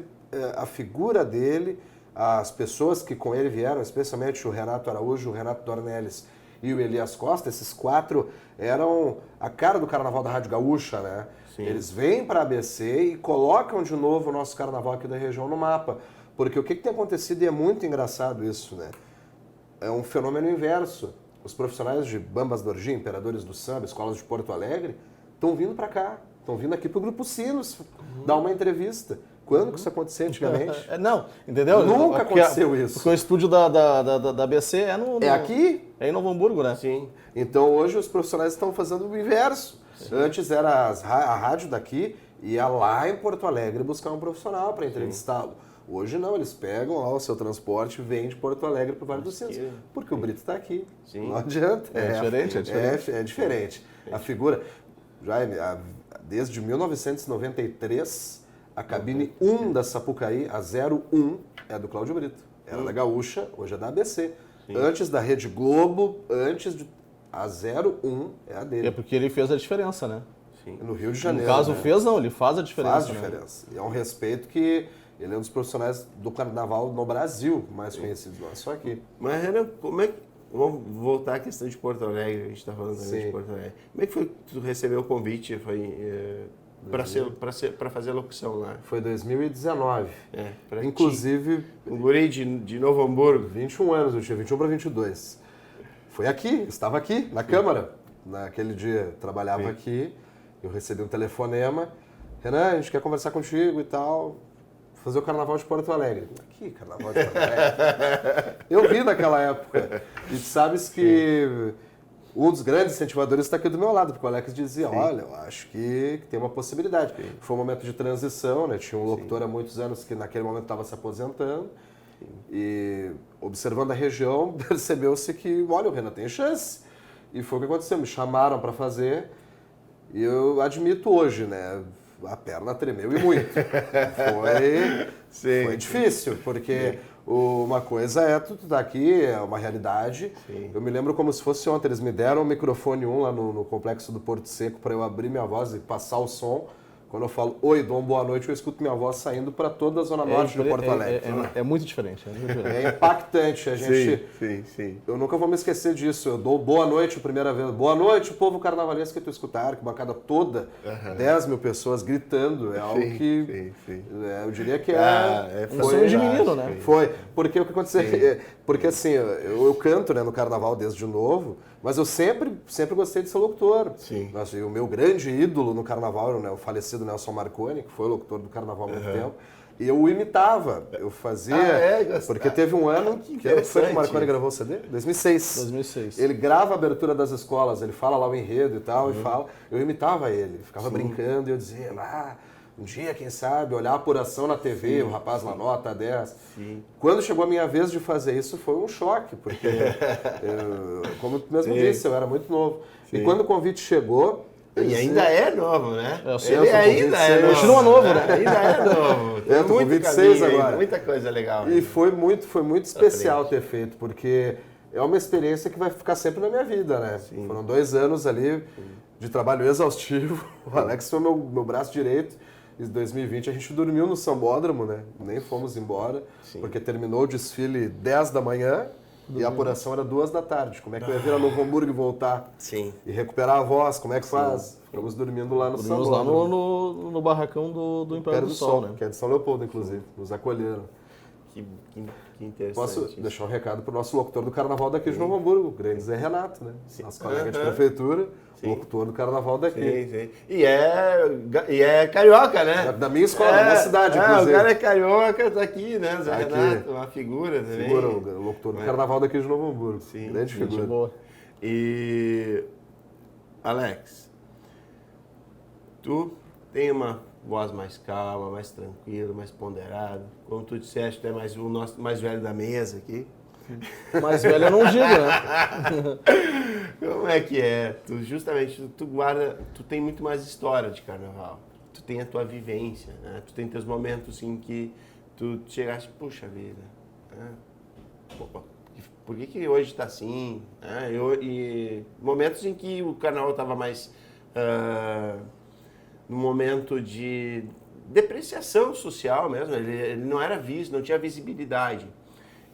S2: a figura dele, as pessoas que com ele vieram, especialmente o Renato Araújo, o Renato Dornelles e o Elias Costa, esses 4 eram a cara do carnaval da Rádio Gaúcha, né?
S1: Sim.
S2: Eles vêm para a ABC e colocam de novo o nosso carnaval aqui da região no mapa. Porque o que tem acontecido, e é muito engraçado isso, né? É um fenômeno inverso. Os profissionais de Bambas do Orgia, Imperadores do Samba, escolas de Porto Alegre, estão vindo para cá. Estão vindo aqui para o Grupo Sinos dar uma entrevista. Quando que isso acontecia antigamente?
S3: Não, entendeu?
S2: Nunca aconteceu isso.
S3: Porque o estúdio da ABC é
S2: É aqui?
S3: É em Novo Hamburgo, né?
S1: Sim.
S2: Então hoje os profissionais estão fazendo o inverso. Antes era a rádio daqui, ia lá em Porto Alegre buscar um profissional para entrevistá-lo. Hoje não, eles pegam lá o seu transporte e vêm de Porto Alegre para o Vale dos Sinos. Porque o Brito está aqui.
S1: Sim.
S2: Não adianta.
S3: É diferente.
S2: É diferente. A figura, Jaime, desde 1993, a cabine 1 da Sapucaí, a 01, é do Cláudio Brito. Era da Gaúcha, hoje é da ABC.
S1: Sim.
S2: Antes da Rede Globo, antes de... A 01 é a dele.
S3: É porque ele fez a diferença, né?
S1: Sim.
S2: No Rio de Janeiro.
S3: No caso,
S2: né?
S3: fez não, ele faz a diferença.
S2: Faz
S3: né?
S2: diferença. E é um respeito que ele é um dos profissionais do carnaval no Brasil mais conhecidos, não é só aqui.
S1: Mas, Renan, como é que... Vamos voltar à questão de Porto Alegre, a gente está falando também
S2: Sim.
S1: de Porto Alegre. Como é que foi que tu recebeu o convite para fazer a locução lá?
S2: Foi 2019.
S1: Pra
S2: Inclusive,
S1: ti, um guri de Novo Hamburgo.
S2: 21 anos, eu tinha 21 para 22. Foi aqui, estava aqui, na Câmara. Naquele dia, trabalhava aqui, eu recebi um telefonema. Renan, a gente quer conversar contigo e tal, fazer o Carnaval de Porto Alegre. Aqui, Carnaval de Porto Alegre. Eu vi naquela época. E tu sabes que um dos grandes incentivadores está aqui do meu lado, porque o Alex dizia, olha, eu acho que tem uma possibilidade. Foi um momento de transição, né? Tinha um locutor há muitos anos que naquele momento estava se aposentando. E observando a região, percebeu-se que, olha, o Renan tem chance. E foi o que aconteceu, me chamaram para fazer. E eu admito hoje, né? A perna tremeu e muito. Foi difícil, porque uma coisa é tu tá aqui, é uma realidade.
S1: Sim.
S2: Eu me lembro como se fosse ontem, eles me deram um microfone lá no complexo do Porto Seco para eu abrir minha voz e passar o som. Quando eu falo, oi, Dom, boa noite, eu escuto minha voz saindo para toda a zona norte de Porto Alegre.
S3: É muito diferente.
S2: É impactante. A gente...
S1: Sim.
S2: Eu nunca vou me esquecer disso. Eu dou boa noite a primeira vez. Boa noite, povo carnavalesco que tu escutar, que bancada toda, 10 mil pessoas gritando. É algo que eu diria que
S3: Foi de menino, né?
S2: Foi. Porque o que aconteceu? Porque assim, eu canto, né, no carnaval desde novo, mas eu sempre gostei de ser locutor.
S1: Sim.
S2: Assim, o meu grande ídolo no carnaval, né, o falecido Nelson Marconi, que foi locutor do carnaval há muito tempo. E eu o imitava, eu fazia... porque teve um ano que foi que o Marconi gravou o CD? 2006.
S3: 2006.
S2: Ele grava a abertura das escolas, ele fala lá o enredo e tal, e fala... Eu imitava ele, ficava brincando e eu dizia, um dia, quem sabe, olhar a apuração na TV, o rapaz lá nota 10.
S1: Sim.
S2: Quando chegou a minha vez de fazer isso, foi um choque, porque, como tu mesmo disse, eu era muito novo. E quando o convite chegou...
S1: E ainda é novo, né?
S3: Ele
S1: ainda é novo.
S3: Continua novo, né?
S1: Ainda é novo.
S2: Eu tô com 26 agora.
S1: Muita coisa legal.
S2: E foi muito especial ter feito, porque é uma experiência que vai ficar sempre na minha vida, né?
S1: Sim.
S2: Foram 2 anos ali de trabalho exaustivo. O Alex foi meu braço direito. Em 2020 a gente dormiu no Sambódromo, né? Nem fomos embora, porque terminou o desfile 10 da manhã. E a apuração era 2 da tarde. Como é que eu ia vir a Novo Hamburgo e voltar?
S1: Sim.
S2: E recuperar a voz, como é que faz? Ficamos dormindo lá no
S3: Dormimos lá
S2: Sambódromo.
S3: no barracão do Império do Sol, né?
S2: Que é de São Leopoldo, inclusive. Nos acolheram.
S1: Que interessante.
S2: Posso deixar um recado para o nosso locutor do carnaval daqui de Novo Hamburgo, o grande Zé Renato, né? Nosso colega de prefeitura, locutor do carnaval daqui.
S1: Sim. E é carioca, né?
S2: Da minha escola, da minha cidade, inclusive.
S1: O cara é carioca, tá aqui, né? Zé
S2: Aqui.
S1: Renato, uma figura também.
S2: Figura, o locutor do carnaval daqui de Novo Hamburgo.
S1: Sim,
S2: grande
S3: Gente
S2: figura.
S3: boa.
S1: E, Alex, tu tem uma voz mais calma, mais tranquila, mais ponderada. Como tu disseste, tu é mais velho da mesa aqui.
S3: Mais velho eu não digo, né?
S1: Como é que é? Tu guarda, tu tem muito mais história de carnaval. Tu tem a tua vivência, né? Tu tem teus momentos em que tu chegaste, puxa vida, né? Pô, por que hoje está assim? Né? E momentos em que o carnaval estava mais num momento de depreciação social mesmo, ele não era visto, não tinha visibilidade.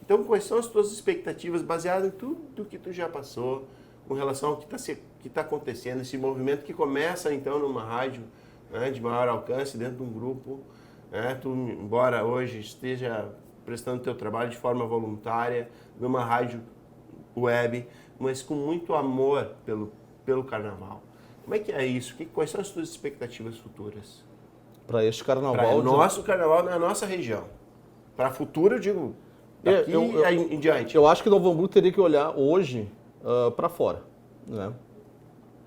S1: Então, quais são as tuas expectativas baseadas em tudo que tu já passou com relação ao que está acontecendo, esse movimento que começa, então, numa rádio, né, de maior alcance, dentro de um grupo, né? Tu, embora hoje esteja prestando teu trabalho de forma voluntária, numa rádio web, mas com muito amor pelo carnaval. Como é que é isso? Quais são as tuas expectativas futuras?
S3: Para este
S1: Para
S3: carnaval...
S1: o nosso carnaval na nossa região. Para futuro, eu digo, daqui em diante.
S3: Eu acho que Novo Hamburgo teria que olhar hoje para fora, né?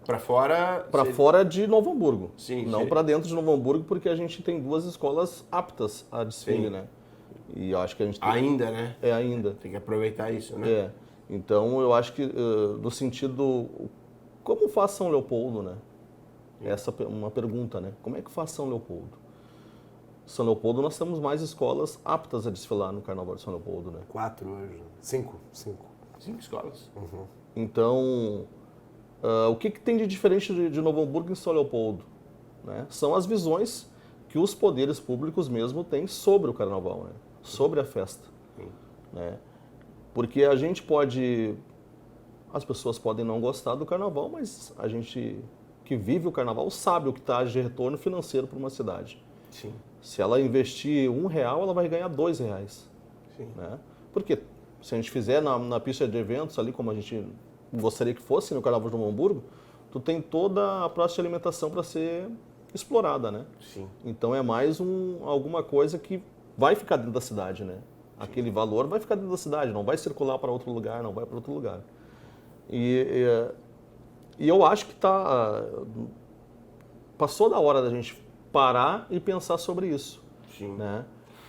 S1: Para fora...
S3: Para fora de Novo Hamburgo.
S1: Sim,
S3: não para dentro de Novo Hamburgo, porque a gente tem 2 escolas aptas a desfile, né? E eu acho que a gente tem...
S1: Ainda, né?
S3: Ainda.
S1: Tem que aproveitar isso, né?
S3: Então, eu acho que no sentido... Como faz São Leopoldo, né? Essa é uma pergunta, né? Como é que faz São Leopoldo? São Leopoldo, nós temos mais escolas aptas a desfilar no Carnaval de São Leopoldo, né?
S2: 4 hoje. 5.
S1: 5 escolas.
S2: Uhum.
S3: Então, o que tem de diferente de Novo Hamburgo e São Leopoldo? Né? São as visões que os poderes públicos mesmo têm sobre o Carnaval, né? Sobre a festa. Né? Porque a gente pode... As pessoas podem não gostar do Carnaval, mas a gente que vive o Carnaval sabe o que está de retorno financeiro para uma cidade.
S1: Sim.
S3: Se ela investir R$1, ela vai ganhar R$2.
S1: Sim.
S3: Né? Porque se a gente fizer na pista de eventos ali, como a gente gostaria que fosse no Carnaval de Novo Hamburgo, tu tem toda a praça de alimentação para ser explorada, né?
S1: Sim.
S3: Então é mais alguma coisa que vai ficar dentro da cidade, né? Aquele valor vai ficar dentro da cidade, não vai circular para outro lugar, não vai para outro lugar. E eu acho que passou da hora da gente parar e pensar sobre isso.
S1: Sim.
S3: Né?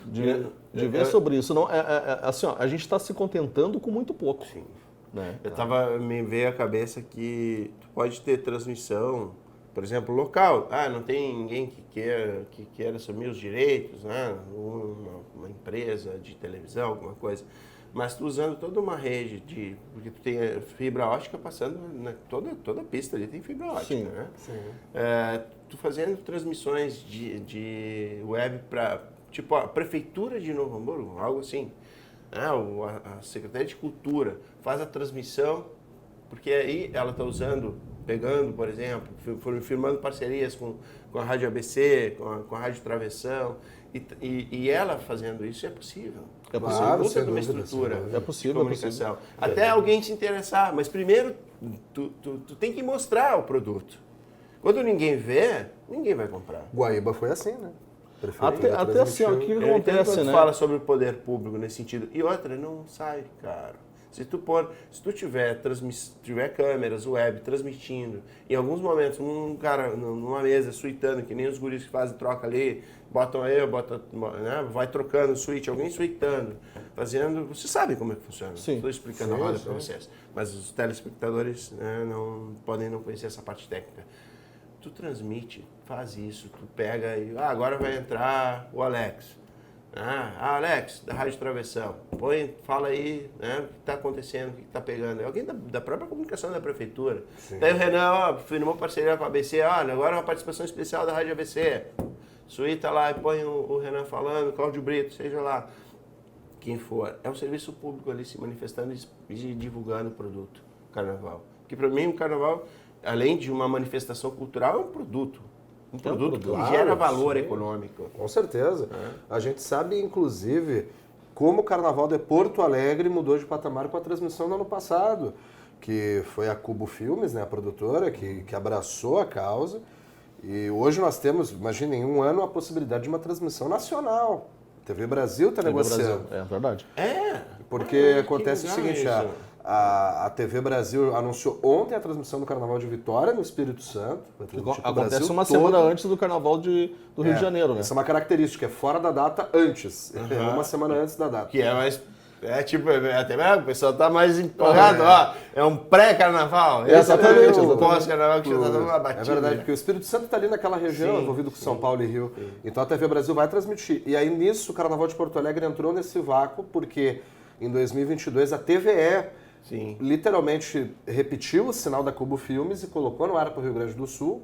S3: De ver sobre isso. Não, assim, ó, a gente está se contentando com muito pouco.
S1: Sim.
S3: Né?
S1: Me veio à cabeça que tu pode ter transmissão, por exemplo, local. Não tem ninguém que queira assumir os direitos, né? Uma empresa de televisão, alguma coisa. Mas tu usando toda uma rede porque tu tem fibra ótica passando, né? Toda a pista ali tem fibra ótica,
S3: Sim.
S1: né?
S2: Sim.
S1: Tu fazendo transmissões de web para, tipo, a Prefeitura de Novo Hamburgo, algo assim. A Secretaria de Cultura faz a transmissão, porque aí ela está pegando, por exemplo, firmando parcerias com a Rádio ABC, com a Rádio Travessão, e ela fazendo isso é possível.
S3: É possível.
S2: Claro,
S1: Toda uma estrutura
S3: É possível,
S1: de comunicação. Até alguém se interessar, mas primeiro tu tem que mostrar o produto. Quando ninguém vê, ninguém vai comprar.
S2: Guaíba foi assim, né?
S3: Até assim, o que acontece,
S1: Quando
S3: né?
S1: fala sobre o poder público nesse sentido. E outra, não sai, cara. Se tu tiver câmeras, web, transmitindo, em alguns momentos, um cara numa mesa, suitando, que nem os guris que fazem troca ali, né, vai trocando suíte, alguém suitando, fazendo... Você sabe como é que funciona.
S3: Sim.
S1: Estou explicando a roda para vocês. Mas os telespectadores, né, podem não conhecer essa parte técnica. Tu transmite, faz isso, tu pega e... agora vai entrar o Alex. Alex, da Rádio Travessão, fala aí, né, o que está acontecendo, o que está pegando. É alguém da própria comunicação da Prefeitura.
S2: Sim.
S1: Daí o Renan, firmou parceria com a ABC, agora uma participação especial da Rádio ABC. Suíta lá e põe o Renan falando, Cláudio Brito, seja lá quem for. É um serviço público ali se manifestando e divulgando o produto, Carnaval. Porque para mim o Carnaval, além de uma manifestação cultural, é um produto. Um produto que
S2: claro,
S1: gera valor
S2: sim.
S1: econômico.
S2: Com certeza. A gente sabe, inclusive, como o Carnaval de Porto Alegre mudou de patamar com a transmissão no ano passado, que foi a Cubo Filmes, né, a produtora, que abraçou a causa. E hoje nós temos, imagina, em um ano, a possibilidade de uma transmissão nacional. TV Brasil está negociando.
S3: É verdade.
S2: Porque acontece o seguinte, a TV Brasil anunciou ontem a transmissão do Carnaval de Vitória no Espírito Santo.
S3: Acontece uma semana antes do Carnaval do Rio de Janeiro, né?
S2: Essa é uma característica, é fora da data antes. É uma semana antes da data.
S1: Que é mais tipo, até o pessoal tá mais empolgado, ó. É um pré-carnaval.
S2: Exatamente.
S1: O pós-carnaval que já tá dando uma batida.
S2: É verdade, porque o Espírito Santo está ali naquela região, envolvido com São Paulo e Rio. Então a TV Brasil vai transmitir. E aí nisso o Carnaval de Porto Alegre entrou nesse vácuo, porque em 2022 a TVE literalmente repetiu o sinal da Cubo Filmes e colocou no ar para o Rio Grande do Sul.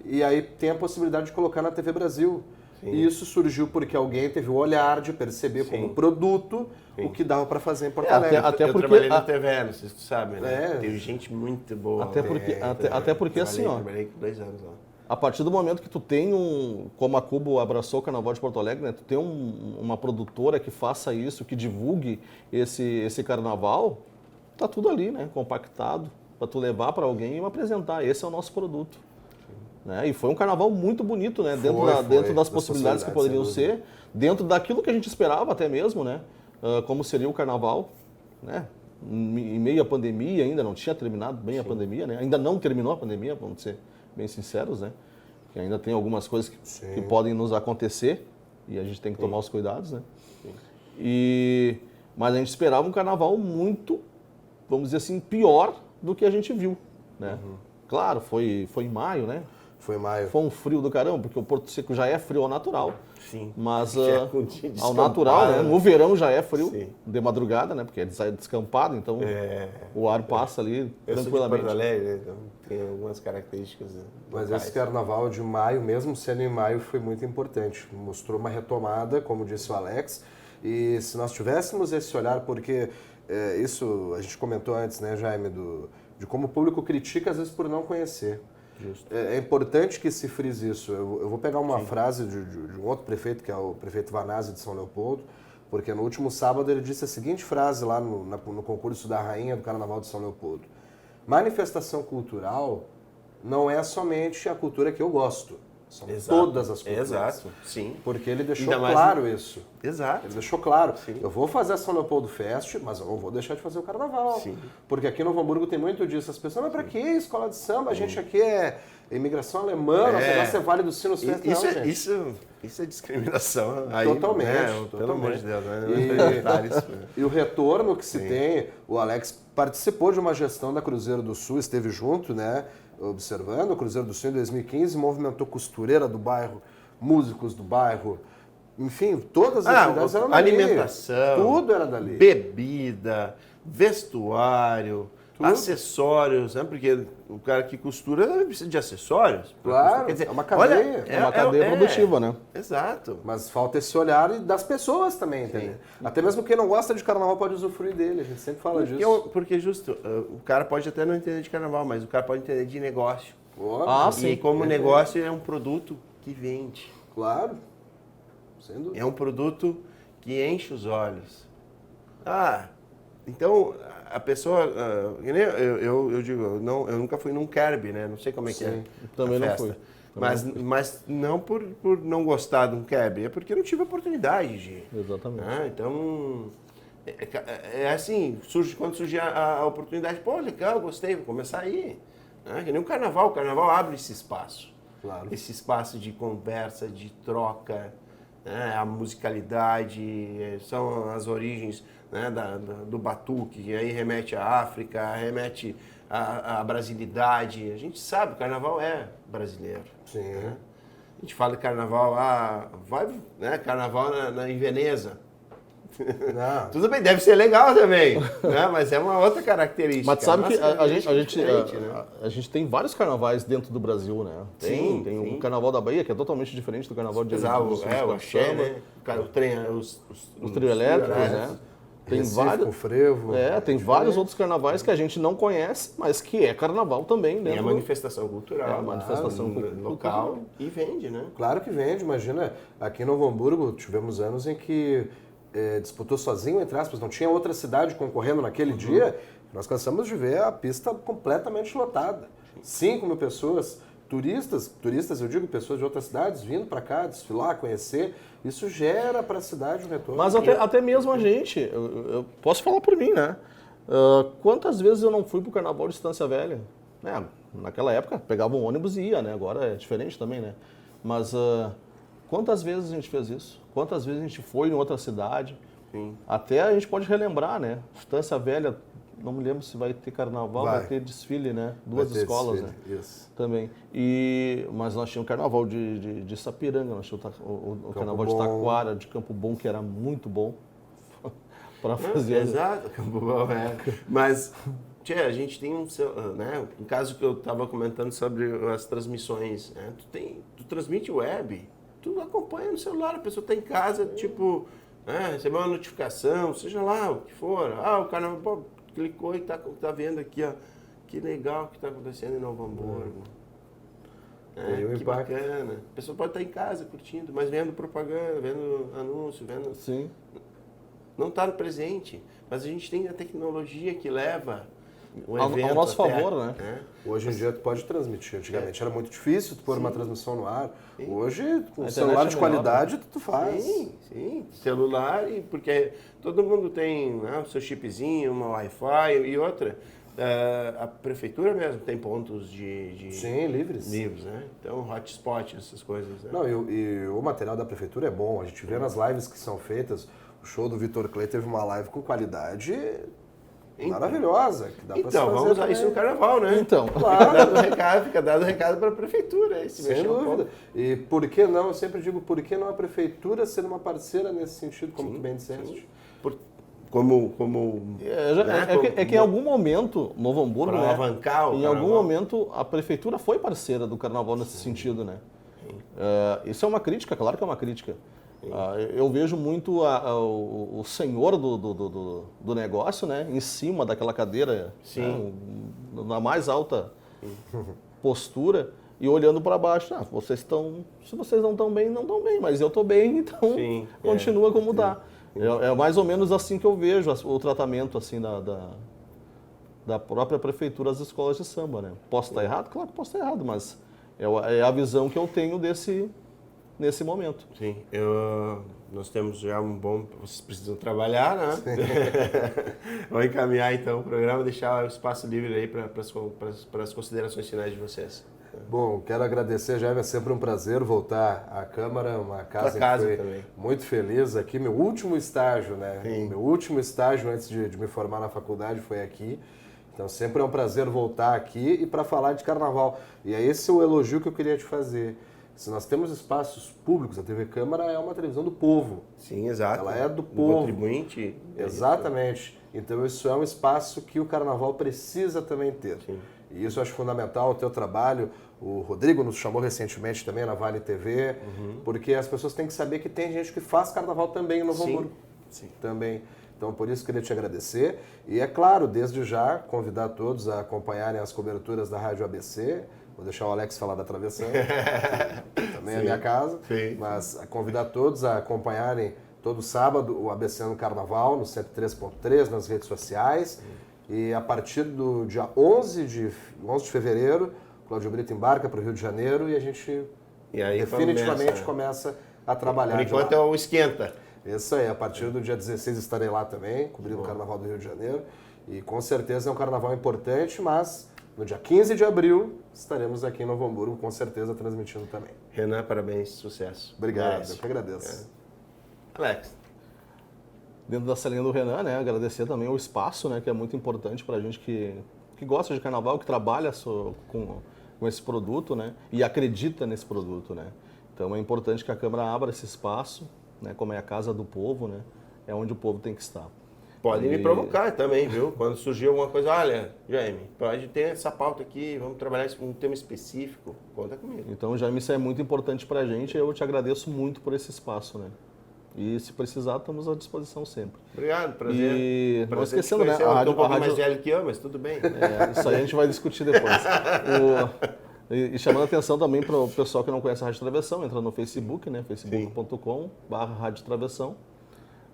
S2: E aí tem a possibilidade de colocar na TV Brasil. E isso surgiu porque alguém teve o olhar de perceber como produto o que dava para fazer em Porto Alegre.
S1: Eu trabalhei na TV, não sei se tu sabe, né? Tem gente muito boa.
S3: Até porque assim, ó.
S1: Trabalhei 2 anos lá.
S3: A partir do momento que tu tem como a Cubo abraçou o Carnaval de Porto Alegre, né? Tu tem uma produtora que faça isso, que divulgue esse carnaval, tá tudo ali, né? Compactado, para tu levar para alguém e apresentar. Esse é o nosso produto. Né? E foi um carnaval muito bonito, né? Dentro das possibilidades que poderiam ser, dentro daquilo que a gente esperava até mesmo, né? Como seria o carnaval, né? Em meio à pandemia, ainda não tinha terminado bem a pandemia, né? Ainda não terminou a pandemia, vamos ser bem sinceros, né? Que ainda tem algumas coisas que podem nos acontecer e a gente tem que tomar os cuidados, né? Mas a gente esperava um carnaval muito, vamos dizer assim, pior do que a gente viu, né? Claro, foi em maio, né?
S2: Foi em maio.
S3: Foi um frio do caramba, porque o Porto Seco já é frio ao natural.
S1: Sim.
S3: Mas ao natural, né? No verão já é frio, de madrugada, né? Porque é descampado, então o ar passa ali tranquilamente.
S1: Eu sou de Porto Alegre, então tem algumas características.
S2: Mas esse carnaval de maio, mesmo sendo em maio, foi muito importante. Mostrou uma retomada, como disse o Alex. E se nós tivéssemos esse olhar, porque isso a gente comentou antes, né, Jaime, de como o público critica às vezes por não conhecer.
S1: Justo.
S2: É importante que se frise isso. Eu vou pegar uma frase de um outro prefeito, que é o prefeito Vanazzi de São Leopoldo, porque no último sábado ele disse a seguinte frase lá no concurso da Rainha do Carnaval de São Leopoldo. Manifestação cultural não é somente a cultura que eu gosto. São todas as culturas.
S1: Exato, sim.
S2: Porque ele deixou claro isso.
S1: Exato.
S2: Ele deixou claro.
S1: Sim.
S2: Eu vou fazer a São Leopoldo Fest, mas eu não vou deixar de fazer o carnaval.
S1: Sim.
S2: Porque aqui no Novo Hamburgo tem muito disso. As pessoas, mas pra que escola de samba? A gente aqui é imigração alemã, nosso negócio é Vale dos Sinos Fest.
S1: Isso é discriminação. Aí,
S2: Totalmente.
S1: Pelo amor de Deus. Né?
S2: E o retorno que se tem, o Alex participou de uma gestão da Cruzeiro do Sul, esteve junto, né? Observando, o Cruzeiro do Sul em 2015 movimentou costureira do bairro, músicos do bairro, enfim, todas as atividades eram dali.
S1: Alimentação,
S2: tudo era dali.
S1: Bebida, vestuário, acessórios, né? Porque o cara que costura precisa de acessórios.
S2: Claro,
S1: quer dizer,
S2: é uma cadeia.
S3: É uma cadeia produtiva, né?
S1: Exato.
S2: Mas falta esse olhar das pessoas também, entendeu? Até mesmo quem não gosta de carnaval pode usufruir dele, a gente sempre fala disso.
S1: Porque justo, o cara pode até não entender de carnaval, mas o cara pode entender de negócio.
S2: Óbvio.
S1: E como negócio é um produto que vende.
S2: Claro. Sem dúvida.
S1: É um produto que enche os olhos. Então a pessoa, eu digo, eu nunca fui num Kerb, né? Não sei como é que é.
S3: Também não fui.
S1: Mas não por não gostar de um Kerb, é porque eu não tive oportunidade de ir.
S3: Exatamente.
S1: Então, é assim, quando surge a oportunidade, pô, legal, gostei, vou começar a ir. Que nem o carnaval abre esse espaço.
S2: Claro.
S1: Esse espaço de conversa, de troca, a musicalidade, são as origens, né, do batuque, que aí remete à África, remete à brasilidade. A gente sabe, o carnaval é brasileiro.
S2: Sim.
S1: Né? A gente fala de carnaval, né, carnaval em Veneza.
S2: Não.
S1: Tudo bem, deve ser legal também, né? Mas é uma outra característica.
S3: Mas sabe que
S1: né?
S3: a gente tem vários carnavais dentro do Brasil, né? Tem o Carnaval da Bahia, que é totalmente diferente do Carnaval de
S1: o axé, né?
S3: Os trio elétricos, né? Tem vários,
S2: o frevo.
S3: Tem vários outros carnavais que a gente não conhece, mas que é carnaval também, né?
S1: É manifestação cultural.
S3: É uma manifestação
S1: local e vende, né?
S2: Claro que vende, imagina. Aqui em Novo Hamburgo tivemos anos em que disputou sozinho, entre aspas, não tinha outra cidade concorrendo naquele dia. Nós cansamos de ver a pista completamente lotada. 5 mil pessoas, turistas, eu digo pessoas de outras cidades, vindo para cá, desfilar, conhecer. Isso gera para a cidade um retorno.
S3: Mas até mesmo a gente, eu posso falar por mim, né? Quantas vezes eu não fui pro Carnaval de Estância Velha? Naquela época, pegava um ônibus e ia, né? Agora é diferente também, né? Mas quantas vezes a gente fez isso? Quantas vezes a gente foi em outra cidade?
S1: Sim.
S3: Até a gente pode relembrar, né? Estância Velha, não me lembro se vai ter carnaval, vai ter desfile, né? Duas escolas,
S2: desfile,
S3: né?
S2: Isso.
S3: Também. Mas nós tínhamos o carnaval de Sapiranga, nós tínhamos o carnaval de
S2: Bom.
S3: Taquara, de Campo Bom, que era muito bom para fazer.
S1: Exato, Campo Bom, Mas, a gente tem né? Um caso que eu estava comentando sobre as transmissões, né? Tu transmite web, tu acompanha no celular, a pessoa está em casa, tipo, recebeu uma notificação, seja lá o que for, o carnaval, pô, clicou e tá vendo aqui, ó, que legal que está acontecendo em Novo Hamburgo. Que bacana. A pessoa pode estar em casa curtindo, mas vendo propaganda, vendo anúncio, vendo...
S3: Sim.
S1: Não está no presente, mas a gente tem a tecnologia que leva o
S3: ao
S1: evento
S3: nosso
S1: até,
S3: favor, né?
S2: Hoje em dia tu pode transmitir. Antigamente era muito difícil tu pôr uma transmissão no ar.
S1: Sim.
S2: Hoje, com
S3: A
S2: um
S3: internet
S2: celular
S3: é
S2: de
S3: melhor,
S2: qualidade, tu faz.
S1: Sim, celular, porque todo mundo tem o seu chipzinho, uma Wi-Fi e outra. A prefeitura mesmo tem pontos de
S2: Sim, livres.
S1: né? Então, hotspot, essas coisas. Né?
S2: Não, e o material da prefeitura é bom. A gente vê nas lives que são feitas. O show do Vitor Clay teve uma live com qualidade maravilhosa. Que dá pra se
S1: Então,
S2: fazer
S1: vamos usar
S2: também.
S1: isso no carnaval, né?
S3: Então.
S1: Fica dado o recado para a prefeitura.
S2: Sem dúvida. E por que não, eu sempre digo, por que não a prefeitura ser uma parceira nesse sentido, como tu bem disseste?
S3: É que em algum momento, Novo Hamburgo,
S1: para alavancar o
S3: em
S1: carnaval.
S3: algum momento, a prefeitura foi parceira do carnaval nesse sentido, né? Isso é uma crítica, claro que é uma crítica. Eu vejo muito o senhor do negócio, né, em cima daquela cadeira, né, na mais alta postura, e olhando para baixo. Se vocês não estão bem, não estão bem, mas eu estou bem, então continua como dá. É mais ou menos assim que eu vejo o tratamento assim da própria prefeitura às escolas de samba, né? Posso estar errado? Claro que posso estar errado, mas é a visão que eu tenho nesse momento.
S1: Sim, nós temos já um bom... Vocês precisam trabalhar, né? Vou encaminhar então o programa, deixar o espaço livre aí para as considerações finais de vocês.
S2: Bom, quero agradecer, Jaime, é sempre um prazer voltar à Câmara, uma casa que foi
S1: também.
S2: muito feliz aqui, meu último estágio, né?
S1: Sim.
S2: Meu último estágio antes de me formar na faculdade foi aqui. Então sempre é um prazer voltar aqui e para falar de carnaval. E é esse o elogio que eu queria te fazer. Se nós temos espaços públicos, a TV Câmara é uma televisão do povo.
S1: Sim, exato.
S2: Ela é do povo.
S1: Contribuinte.
S2: Exatamente. Então isso é um espaço que o carnaval precisa também ter.
S1: Sim.
S2: E isso eu acho fundamental, o teu trabalho. O Rodrigo nos chamou recentemente também na Vale TV, porque as pessoas têm que saber que tem gente que faz carnaval também em Novo Hamburgo.
S1: Sim.
S2: Também. Então, por isso, queria te agradecer. E, é claro, desde já, convidar todos a acompanharem as coberturas da Rádio ABC. Vou deixar o Alex falar da Travessão. Também é a minha casa.
S1: Sim.
S2: Mas convidar todos a acompanharem todo sábado o ABC no Carnaval, no 103.3, nas redes sociais. E a partir do dia 11 de fevereiro, Cláudio Brito embarca para o Rio de Janeiro e a gente definitivamente começa a trabalhar.
S1: Por enquanto é o esquenta.
S2: Isso aí, a partir do dia 16 estarei lá também, cobrindo o Carnaval do Rio de Janeiro. E com certeza é um carnaval importante, mas no dia 15 de abril estaremos aqui em Novo Hamburgo, com certeza transmitindo também.
S1: Renan, parabéns, sucesso.
S2: Obrigado, eu que agradeço.
S1: Alex.
S3: Dentro dessa linha do Renan, né, agradecer também o espaço, né, que é muito importante para a gente que gosta de carnaval, que trabalha com esse produto, né, e acredita nesse produto, né. Então é importante que a Câmara abra esse espaço, né, como é a casa do povo, né, é onde o povo tem que estar.
S1: Pode me provocar também, viu? Quando surgir alguma coisa, olha, Jaime, pode ter essa pauta aqui, vamos trabalhar um tema específico, conta comigo.
S3: Então, Jaime, isso é muito importante para a gente, eu te agradeço muito por esse espaço, né. E se precisar, estamos à disposição sempre.
S1: Obrigado, prazer.
S3: E não esquecendo, né?
S1: A rádio, um pouco mais velho que eu, mas tudo bem.
S3: Isso aí a gente vai discutir depois. E chamando a atenção também para o pessoal que não conhece a Rádio Travessão, entra no Facebook, né? facebook.com/Rádio Travessão.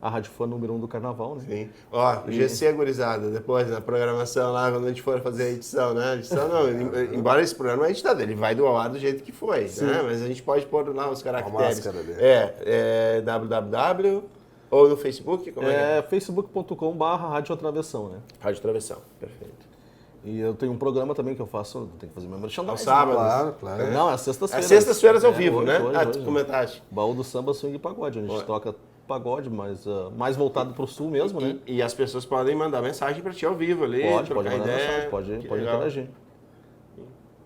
S3: A Rádio Fã número 1 do Carnaval, né?
S1: Sim. Ó, GC gurizada, depois na programação lá, quando a gente for fazer a edição, né? A edição não, embora esse programa é editado, ele vai do ar do jeito que foi, né? Mas a gente pode pôr lá os caracteres. www, ou no Facebook, como é?
S3: facebook.com/Rádio Travessão, né?
S1: Rádio Travessão, perfeito.
S3: E eu tenho um programa também que eu faço, tenho que fazer meu merchandising.
S1: Aos sábados.
S2: Claro.
S3: Não, é sextas-feiras.
S1: As sextas-feiras ao vivo,
S3: hoje,
S1: né?
S3: Hoje,
S1: tu comentaste.
S3: Baú do Samba, Swing e Pagode, onde a gente toca pagode, mas mais voltado para o sul mesmo, né?
S1: E as pessoas podem mandar mensagem para ti ao vivo ali,
S3: Pode
S1: trocar
S3: mandar
S1: ideia.
S3: mensagem, pode
S1: legal.
S3: interagir.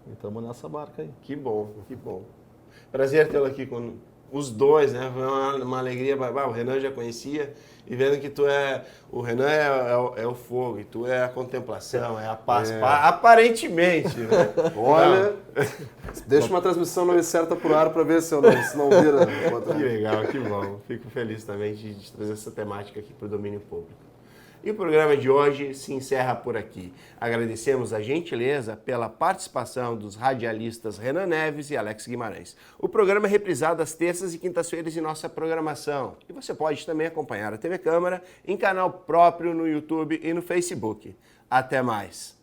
S3: E estamos nessa barca aí.
S1: Que bom, que bom. Prazer tê-lo aqui com os dois, né? Foi uma alegria. O Renan eu já conhecia, e vendo que o Renan é o fogo, e tu é a contemplação, é a paz, aparentemente, né?
S2: Olha, deixa uma transmissão não incerta por ar para ver se não vira.
S1: Que legal, que bom. Fico feliz também de trazer essa temática aqui para o domínio público. E o programa de hoje se encerra por aqui. Agradecemos a gentileza pela participação dos radialistas Renan Neves e Alex Guimarães. O programa é reprisado às terças e quintas-feiras em nossa programação. E você pode também acompanhar a TV Câmara em canal próprio no YouTube e no Facebook. Até mais!